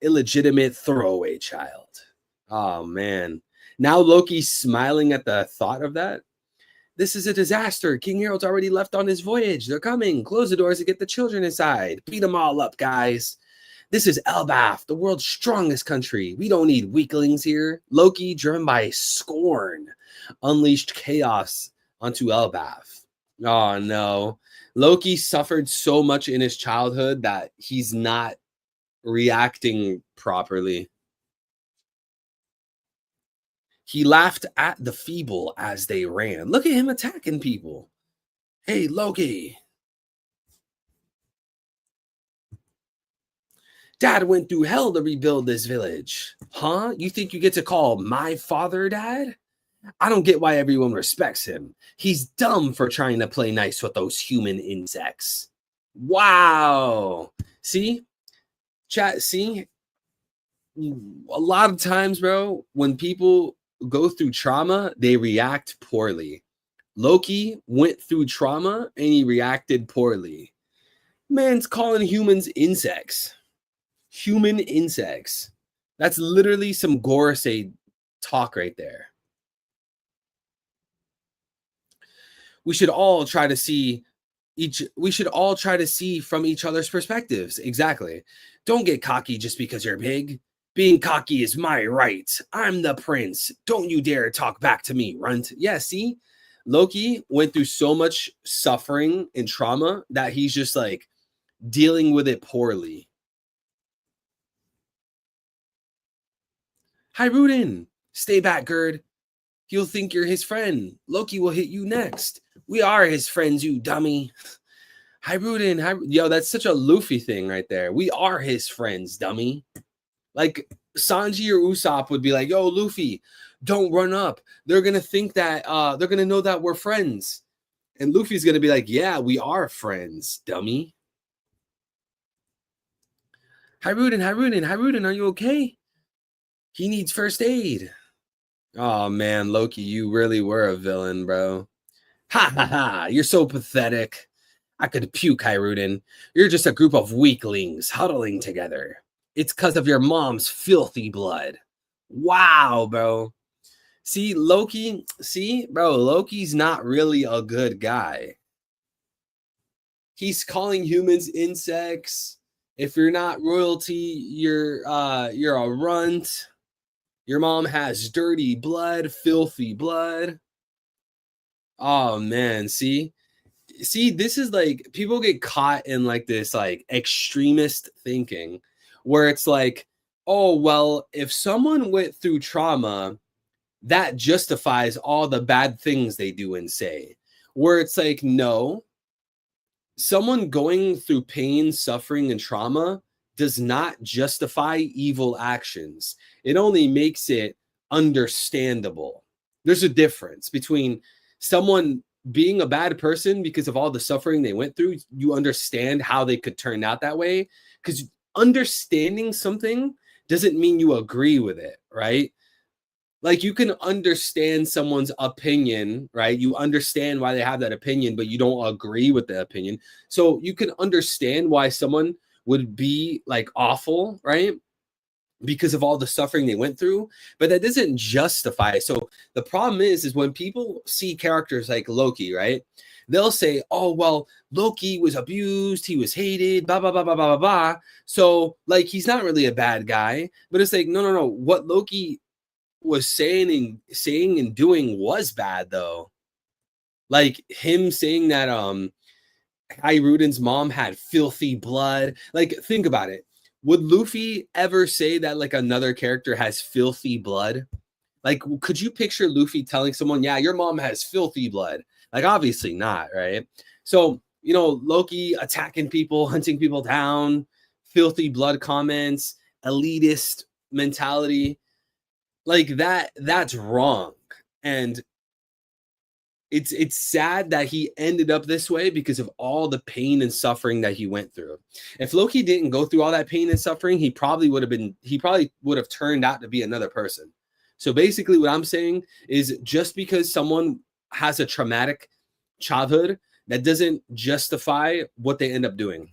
illegitimate throwaway child. Oh, man. Now Loki's smiling at the thought of that. This is a disaster. King Harold's already left on his voyage. They're coming. Close the doors and get the children inside. Beat them all up, guys. This is Elbaf, the world's strongest country. We don't need weaklings here. Loki, driven by scorn, unleashed chaos onto Elbaf. Oh, no. Loki suffered so much in his childhood that he's not reacting properly. He laughed at the feeble as they ran. Look at him attacking people. Hey, Loki. Dad went through hell to rebuild this village. Huh? You think you get to call my father Dad? I don't get why everyone respects him. He's dumb for trying to play nice with those human insects. Wow. See? Chat, see? A lot of times, bro, when people go through trauma, they react poorly. Loki went through trauma and he reacted poorly. Man's calling humans insects. Human insects. That's literally some Gorosei talk right there. We should all try to see from each other's perspectives. Exactly. Don't get cocky just because you're big. Being cocky is my right. I'm the prince. Don't you dare talk back to me, runt. Yeah, see? Loki went through so much suffering and trauma that he's just like dealing with it poorly. Hyruden, stay back, Gerd. He'll think you're his friend. Loki will hit you next. We are his friends, you dummy. Hyruden, yo, that's such a Luffy thing right there. We are his friends, dummy. Like Sanji or Usopp would be like, yo, Luffy, don't run up. They're going to think that, they're going to know that we're friends. And Luffy's going to be like, yeah, we are friends, dummy. Hyruden, are you okay? He needs first aid. Oh, man, Loki, you really were a villain, bro. Ha, ha, ha. You're so pathetic. I could puke, Hyruden. You're just a group of weaklings huddling together. It's because of your mom's filthy blood. Wow, bro. See, Loki, bro, Loki's not really a good guy. He's calling humans insects. If you're not royalty, you're a runt. Your mom has dirty blood, filthy blood. Oh man, see, this is like people get caught in like this like extremist thinking where it's like, oh well, if someone went through trauma, that justifies all the bad things they do and say. Where it's like, no, someone going through pain, suffering, and trauma does not justify evil actions. It only makes it understandable. There's a difference between someone being a bad person because of all the suffering they went through. You understand how they could turn out that way, because understanding something doesn't mean you agree with it, right? Like you can understand someone's opinion, right? You understand why they have that opinion, but you don't agree with the opinion. So you can understand why someone would be like awful, right? Because of all the suffering they went through, but that doesn't justify. So the problem is when people see characters like Loki, right? They'll say, oh, well, Loki was abused. He was hated, blah, blah, blah, blah, blah, blah. So like, he's not really a bad guy, but it's like, no. What Loki was saying and doing was bad though. Like him saying that Hiruden's mom had filthy blood. Like think about it. Would Luffy ever say that like another character has filthy blood? Like could you picture Luffy telling someone, yeah, your mom has filthy blood? Like obviously not, right? So, you know, Loki attacking people, hunting people down, filthy blood comments, elitist mentality. Like that's wrong. And it's sad that he ended up this way because of all the pain and suffering that he went through. If Loki didn't go through all that pain and suffering, he probably would have turned out to be another person. So basically what I'm saying is just because someone has a traumatic childhood, that doesn't justify what they end up doing.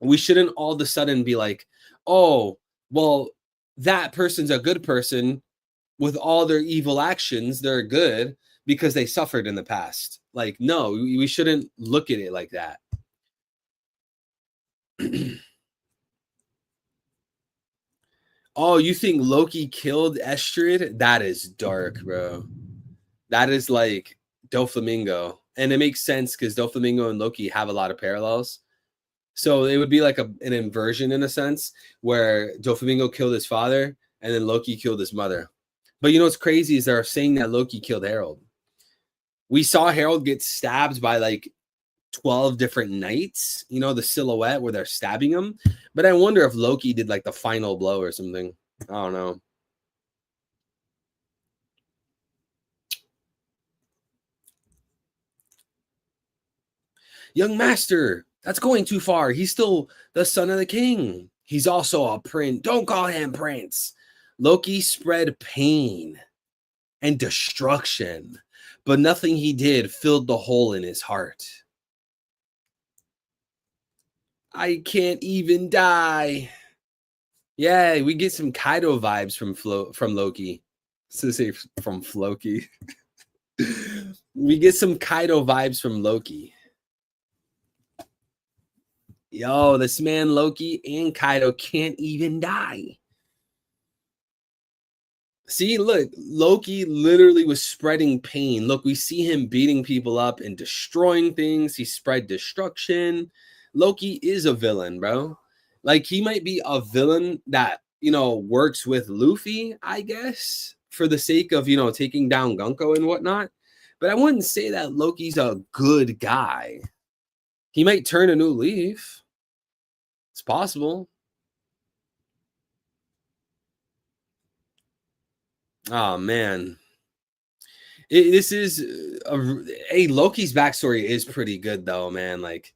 We shouldn't all of a sudden be like, oh, well, that person's a good person with all their evil actions. They're good because they suffered in the past. Like, no, we shouldn't look at it like that. Oh, you think Loki killed Estrid? That is dark, bro. That is like Doflamingo. And it makes sense because Doflamingo and Loki have a lot of parallels. So it would be like an inversion in a sense where Doflamingo killed his father and then Loki killed his mother. But you know what's crazy is they're saying that Loki killed Harold. We saw Harold get stabbed by like 12 different knights, you know, the silhouette where they're stabbing him. But I wonder if Loki did like the final blow or something. I don't know. Young master, that's going too far. He's still the son of the king. He's also a prince. Don't call him prince. Loki spread pain and destruction, but nothing he did filled the hole in his heart. I can't even die. Yeah, we get some Kaido vibes from Loki. So say from Floki. We get some Kaido vibes from Loki. Yo, this man Loki and Kaido can't even die. See, look, Loki literally was spreading pain. Look, we see him beating people up and destroying things. He spread destruction. Loki is a villain, bro. Like, he might be a villain that, you know, works with Luffy, I guess, for the sake of, you know, taking down Gunko and whatnot. But I wouldn't say that Loki's a good guy. He might turn a new leaf. It's possible. Oh, man. This is Loki's backstory is pretty good, though, man. Like,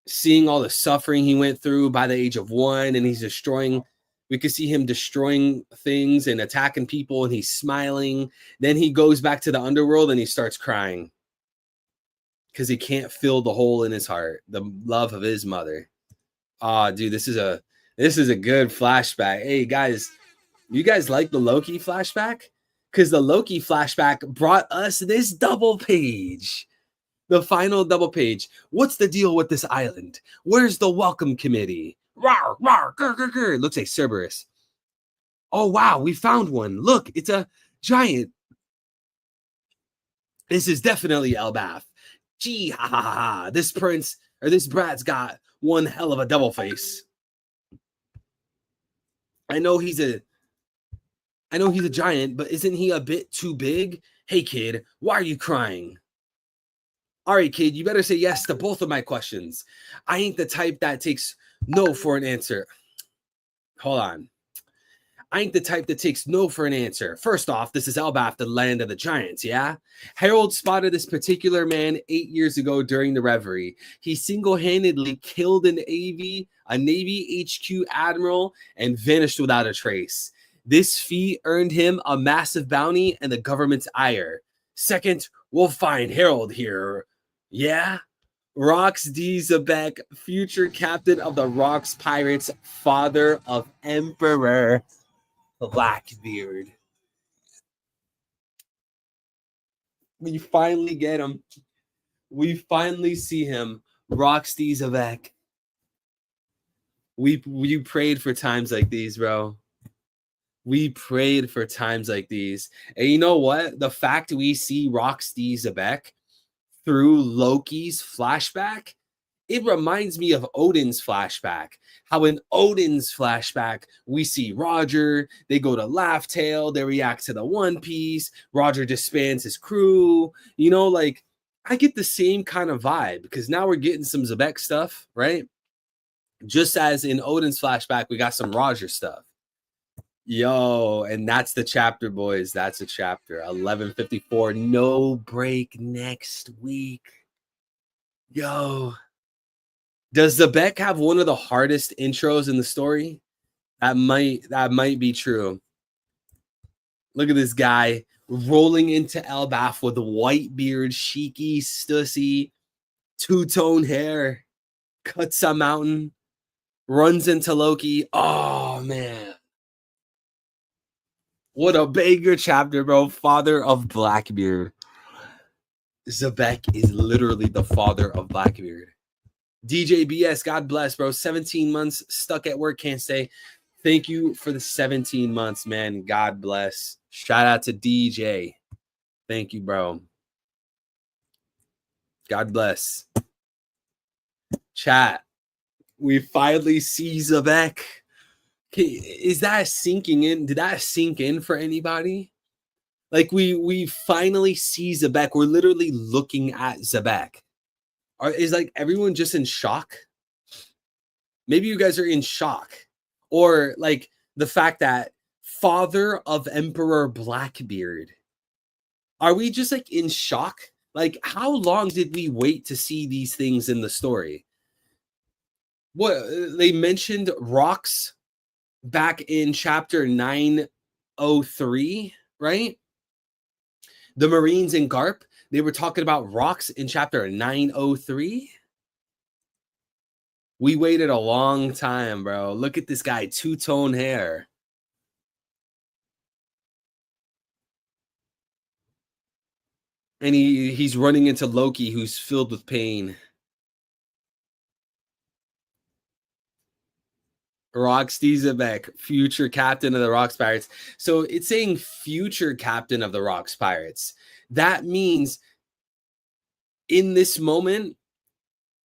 seeing all the suffering he went through by the age of 1, and he's destroying. We could see him destroying things and attacking people, and he's smiling. Then he goes back to the underworld and he starts crying because he can't fill the hole in his heart, the love of his mother. Oh, dude, this is a good flashback. Hey guys, you guys like the Loki flashback? Because the Loki flashback brought us this double page. The final double page. What's the deal with this island? Where's the welcome committee? Rawr, rawr, grr, grr, grr. It looks like Cerberus. Oh, wow, we found one. Look, it's a giant. This is definitely Elbaf. Gee, ha, ha, ha, ha. This prince, or this brat's got one hell of a double face. I know he's a giant, but isn't he a bit too big? Hey, kid, why are you crying? All right, kid, you better say yes to both of my questions. I ain't the type that takes no for an answer. Hold on. I ain't the type that takes no for an answer. First off, this is Elbaf, the land of the giants, yeah? Harold spotted this particular man 8 years ago during the Reverie. He single-handedly killed a Navy HQ admiral and vanished without a trace. This feat earned him a massive bounty and the government's ire. Second, we'll find Harold here. Yeah? Rox D. Zebek, future captain of the Rox Pirates, father of Emperor Blackbeard. We finally get him. We finally see him. Rox D. Zebek. We prayed for times like these, bro. We prayed for times like these. And you know what? The fact we see Rox D. Zebek through Loki's flashback, it reminds me of Odin's flashback. How in Odin's flashback, we see Roger, they go to Laugh Tale, they react to the One Piece, Roger disbands his crew. You know, like, I get the same kind of vibe because now we're getting some Zebek stuff, right? Just as in Odin's flashback, we got some Roger stuff. Yo, and that's the chapter, boys. That's a chapter. 1154. No break next week. Yo. Does Zebek have one of the hardest intros in the story? That might be true. Look at this guy rolling into Elbaf with a white beard, Shiki, Stussy, two-tone hair, cuts a mountain, runs into Loki. Oh, man. What a banger chapter, bro. Father of Blackbeard. Zebek is literally the father of Blackbeard. DJ BS, God bless, bro. 17 months stuck at work, can't stay. Thank you for the 17 months, man. God bless. Shout out to DJ. Thank you, bro. God bless. Chat. We finally see Zebek. Is that sinking in? Did that sink in for anybody? Like we finally see Zebek. We're literally looking at Zebek. Is like everyone just in shock? Maybe you guys are in shock. Or like the fact that father of Emperor Blackbeard. Are we just like in shock? Like how long did we wait to see these things in the story? What they mentioned Rox back in chapter 903, right? The Marines in Garp, they were talking about Rox in chapter 903. We waited a long time, bro. Look at this guy, two-tone hair. And he's running into Loki, who's filled with pain. Rox Zebek, future captain of the Rox Pirates. So it's saying future captain of the Rox Pirates. That means in this moment,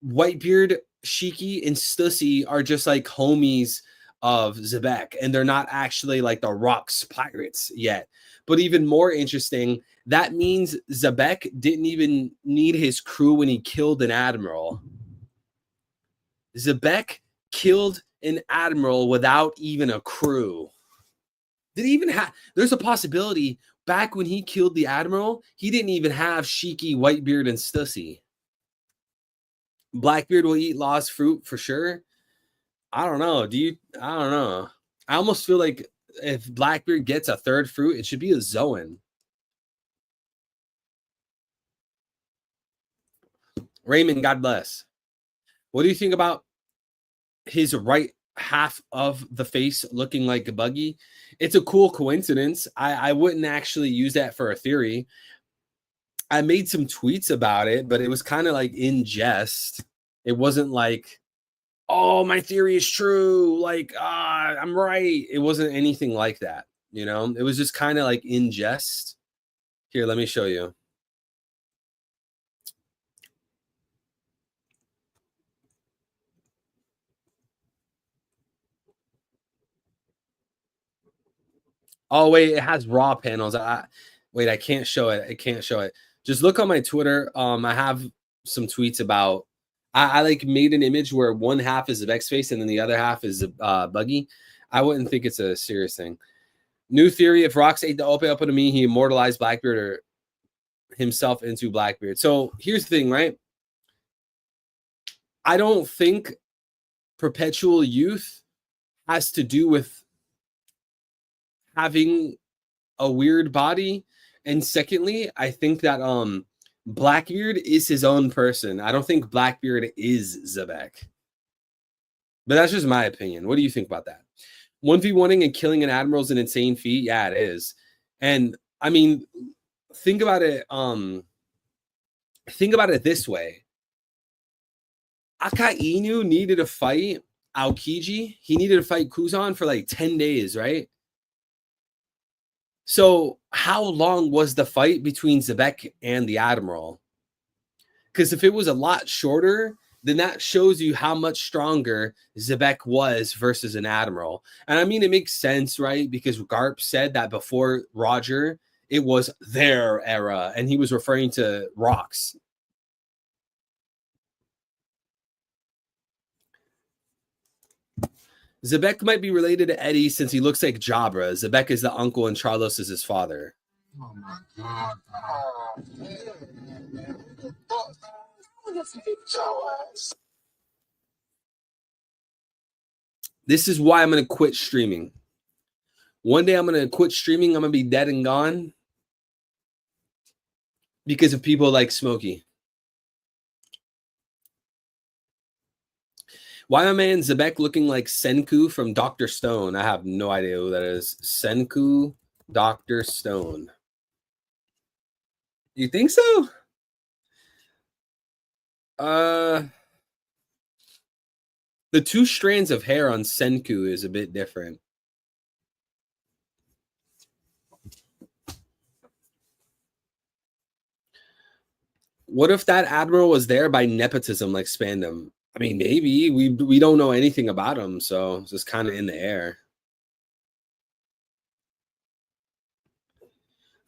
Whitebeard, Shiki, and Stussy are just like homies of Zebek, and they're not actually like the Rox Pirates yet. But even more interesting, that means Zebek didn't even need his crew when he killed an admiral. Zebek killed an admiral without even a crew. Did he even have? There's a possibility back when he killed the admiral, he didn't even have Shiki, Whitebeard, and Stussy. Blackbeard will eat lost fruit for sure. I don't know. I don't know. I almost feel like if Blackbeard gets a third fruit, it should be a Zoan. Raymond, God bless. What do you think about his right half of the face looking like a Buggy. It's a cool coincidence. I wouldn't actually use that for a theory. I made some tweets about it, but it was kind of like in jest. It wasn't like, oh, my theory is true. Like, I'm right. It wasn't anything like that. You know, it was just kind of like in jest. Here, let me show you. Oh, wait, it has raw panels. Wait, I can't show it. I can't show it. Just look on my Twitter. I have some tweets about. I like made an image where one half is Vex's face and then the other half is Buggy. I wouldn't think it's a serious thing. New theory: if Rox ate the ope up to me, he immortalized Blackbeard or himself into Blackbeard. So here's the thing, right? I don't think perpetual youth has to do with having a weird body. And secondly, I think that Blackbeard is his own person. I don't think Blackbeard is Zebek. But that's just my opinion. What do you think about that? 1v1ing and killing an admiral is an insane feat. Yeah, it is. And I mean, think about it. Think about it this way. Aka Inu needed to fight Aokiji. He needed to fight Kuzan for like 10 days, right? So how long was the fight between Zebek and the Admiral? Because if it was a lot shorter, then that shows you how much stronger Zebek was versus an Admiral. And I mean, it makes sense, right? Because Garp said that before Roger, it was their era, and he was referring to Rox. Zebek might be related to Eddie since he looks like Jabra. Zebek is the uncle and Charlos is his father. Oh my God. This is why I'm going to quit streaming. One day I'm going to quit streaming. I'm going to be dead and gone because of people like Smokey. Why my man Zebek looking like Senku from Dr. Stone? I have no idea who that is. Senku Dr. Stone. You think so? The two strands of hair on Senku is a bit different. What if that admiral was there by nepotism like Spandam? I mean, maybe. We don't know anything about him, so it's just kind of in the air.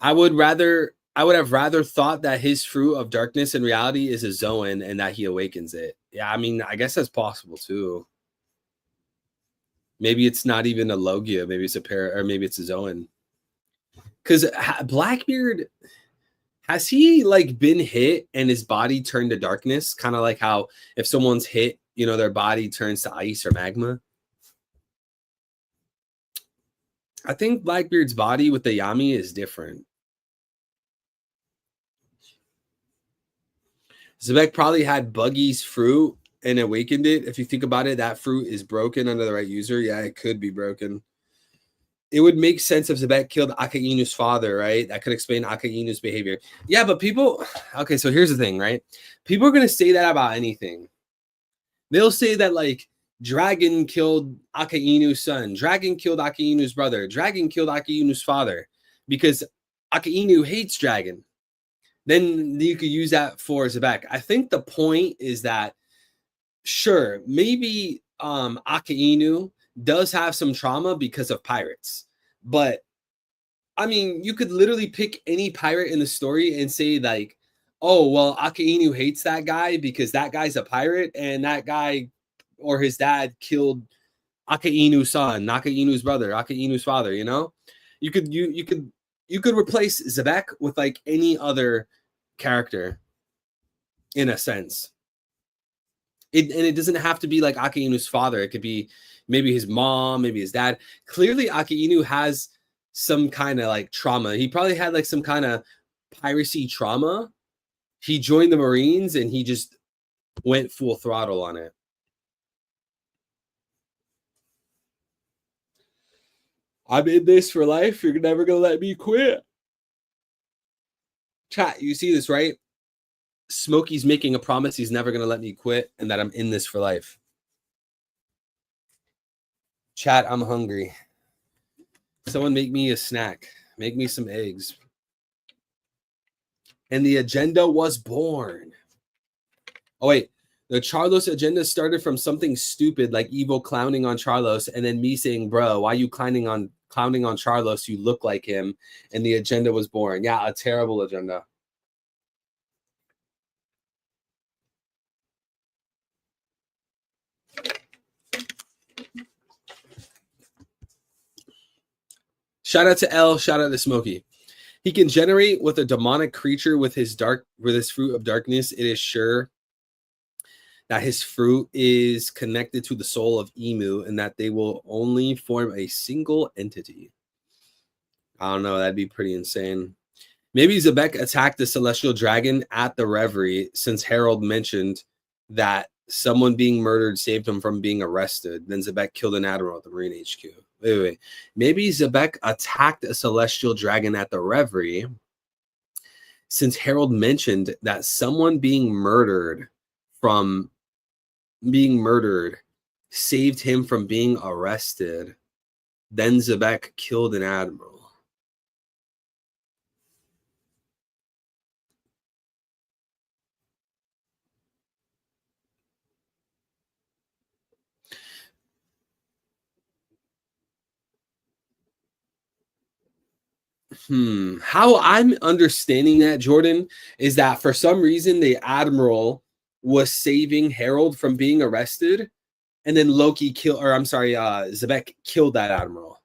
I would have rather thought that his fruit of darkness in reality is a Zoan and that he awakens it. Yeah, I mean, I guess that's possible too. Maybe it's not even a Logia. Maybe it's a pair, or maybe it's a Zoan. Because Blackbeard, has he like been hit and his body turned to darkness? Kind of like how if someone's hit, you know, their body turns to ice or magma. I think Blackbeard's body with the Yami is different. Zebek probably had Buggy's fruit and awakened it. If you think about it, that fruit is broken under the right user. Yeah, it could be broken. It would make sense if Zebek killed Aka Inu's father, right? That could explain Aka Inu's behavior. Yeah, but people... Okay, so here's the thing, right? People are going to say that about anything. They'll say that, like, Dragon killed Aka Inu's son. Dragon killed Aka Inu's brother. Dragon killed Aka Inu's father. Because Aka Inu hates Dragon. Then you could use that for Zebek. I think the point is that, sure, maybe Aka Inu does have some trauma because of pirates. But, I mean, you could literally pick any pirate in the story and say, like, oh, well, Aka Inu hates that guy because that guy's a pirate and that guy or his dad killed Aka Inu's son, Aka Inu's brother, Aka Inu's father, you know? You could replace Zebek with, like, any other character in a sense. And it doesn't have to be like Aka Inu's father. It could be maybe his mom, maybe his dad. Clearly, Aka Inu has some kind of like trauma. He probably had like some kind of piracy trauma. He joined the Marines and he just went full throttle on it. I'm in this for life. You're never gonna let me quit. Chat, you see this, right? Smokey's making a promise he's never gonna let me quit and that I'm in this for life. Chat, I'm hungry. Someone make me a snack. Make me some eggs. And the agenda was born. Oh, wait. The Charlos agenda started from something stupid like Evo clowning on Charlos and then me saying, bro, why are you clowning on Charlos? You look like him. And the agenda was born. Yeah, a terrible agenda. Shout out to L. Shout out to Smokey. He can generate with a demonic creature with his fruit of darkness. It is sure that his fruit is connected to the soul of Emu and that they will only form a single entity. I don't know. That'd be pretty insane. Maybe Zebek attacked the celestial dragon at the Reverie since Harold mentioned that someone being murdered saved him from being arrested. Then Zebek killed an admiral at the Marine HQ. Wait. Maybe Zebek attacked a celestial dragon at the Reverie since Harold mentioned that someone being murdered saved him from being arrested. Then Zebek killed an admiral. How I'm understanding that, Jordan, is that for some reason the admiral was saving Harold from being arrested, and then Zebek killed that admiral.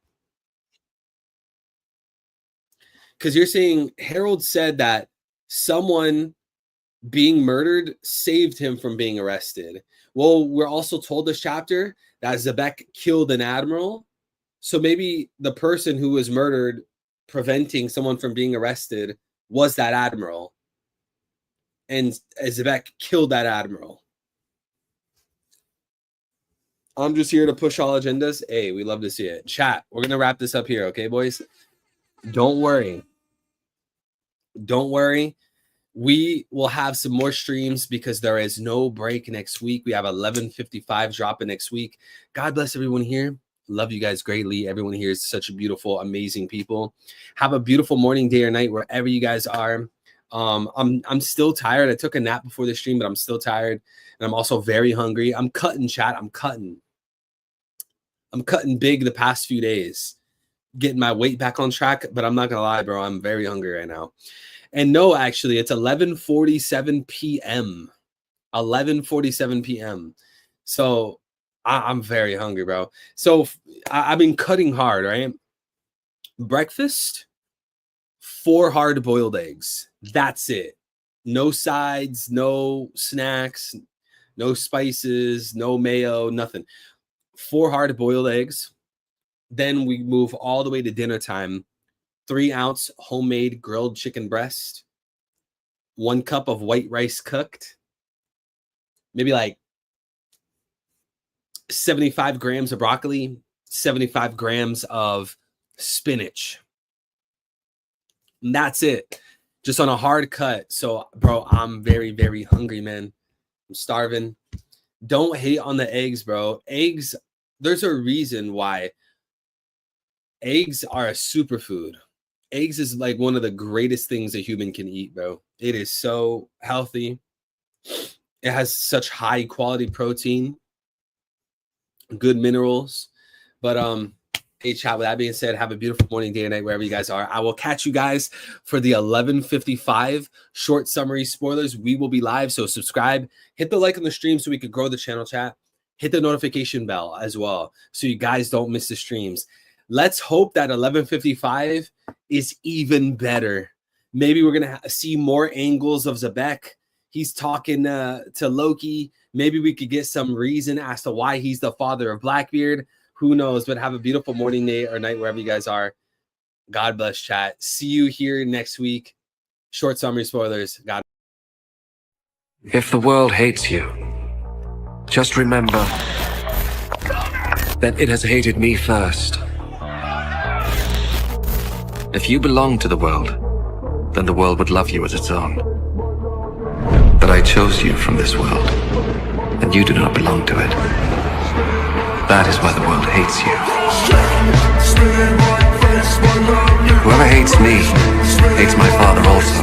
Because you're saying Harold said that someone being murdered saved him from being arrested. Well, we're also told this chapter that Zebek killed an admiral. So maybe the person who was murdered preventing someone from being arrested was that admiral. And Zebek killed that admiral. I'm just here to push all agendas. Hey, we love to see it. Chat, we're going to wrap this up here, okay, boys? Don't worry. Don't worry. We will have some more streams because there is no break next week. We have 11:55 dropping next week. God bless everyone here. Love you guys greatly. Everyone here is such a beautiful, amazing people. Have a beautiful morning, day, or night, wherever you guys are. I'm still tired. I took a nap before the stream, but I'm still tired. And I'm also very hungry. I'm cutting, chat. I'm cutting big the past few days. Getting my weight back on track, but I'm not going to lie, bro. I'm very hungry right now. And no, actually, it's 11:47 p.m. 11:47 p.m. So I'm very hungry, bro. So I've been cutting hard, right? Breakfast, 4 hard-boiled eggs. That's it. No sides, no snacks, no spices, no mayo, nothing. 4 hard-boiled eggs. Then we move all the way to dinner time. 3-ounce homemade grilled chicken breast. 1 cup of white rice cooked. Maybe like 75 grams of broccoli, 75 grams of spinach. And that's it. Just on a hard cut. So, bro, I'm very, very hungry, man. I'm starving. Don't hate on the eggs, bro. Eggs, there's a reason why eggs are a superfood. Eggs is like one of the greatest things a human can eat, bro. It is so healthy. It has such high quality protein, good minerals. But hey, chat, with that being said, have a beautiful morning, day, and night, wherever you guys are. I will catch you guys for the 11:55 short summary spoilers. We will be live, so subscribe. Hit the like on the stream so we could grow the channel, chat. Hit the notification bell as well so you guys don't miss the streams. Let's hope that 11:55 is even better. Maybe we're going to see more angles of Zebek. He's talking to Loki. Maybe we could get some reason as to why he's the father of Blackbeard. Who knows? But have a beautiful morning, day, or night, wherever you guys are. God bless, chat. See you here next week. Short summary spoilers. God. If the world hates you, just remember that it has hated me first. If you belong to the world, then the world would love you as its own. But I chose you from this world, and you do not belong to it. That is why the world hates you. Whoever hates me, hates my Father also.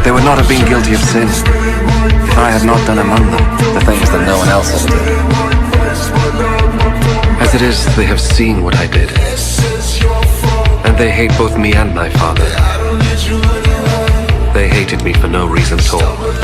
They would not have been guilty of sin if I had not done among them the things that no one else has done. As it is, they have seen what I did, and they hate both me and my Father. They hated me for no reason at all.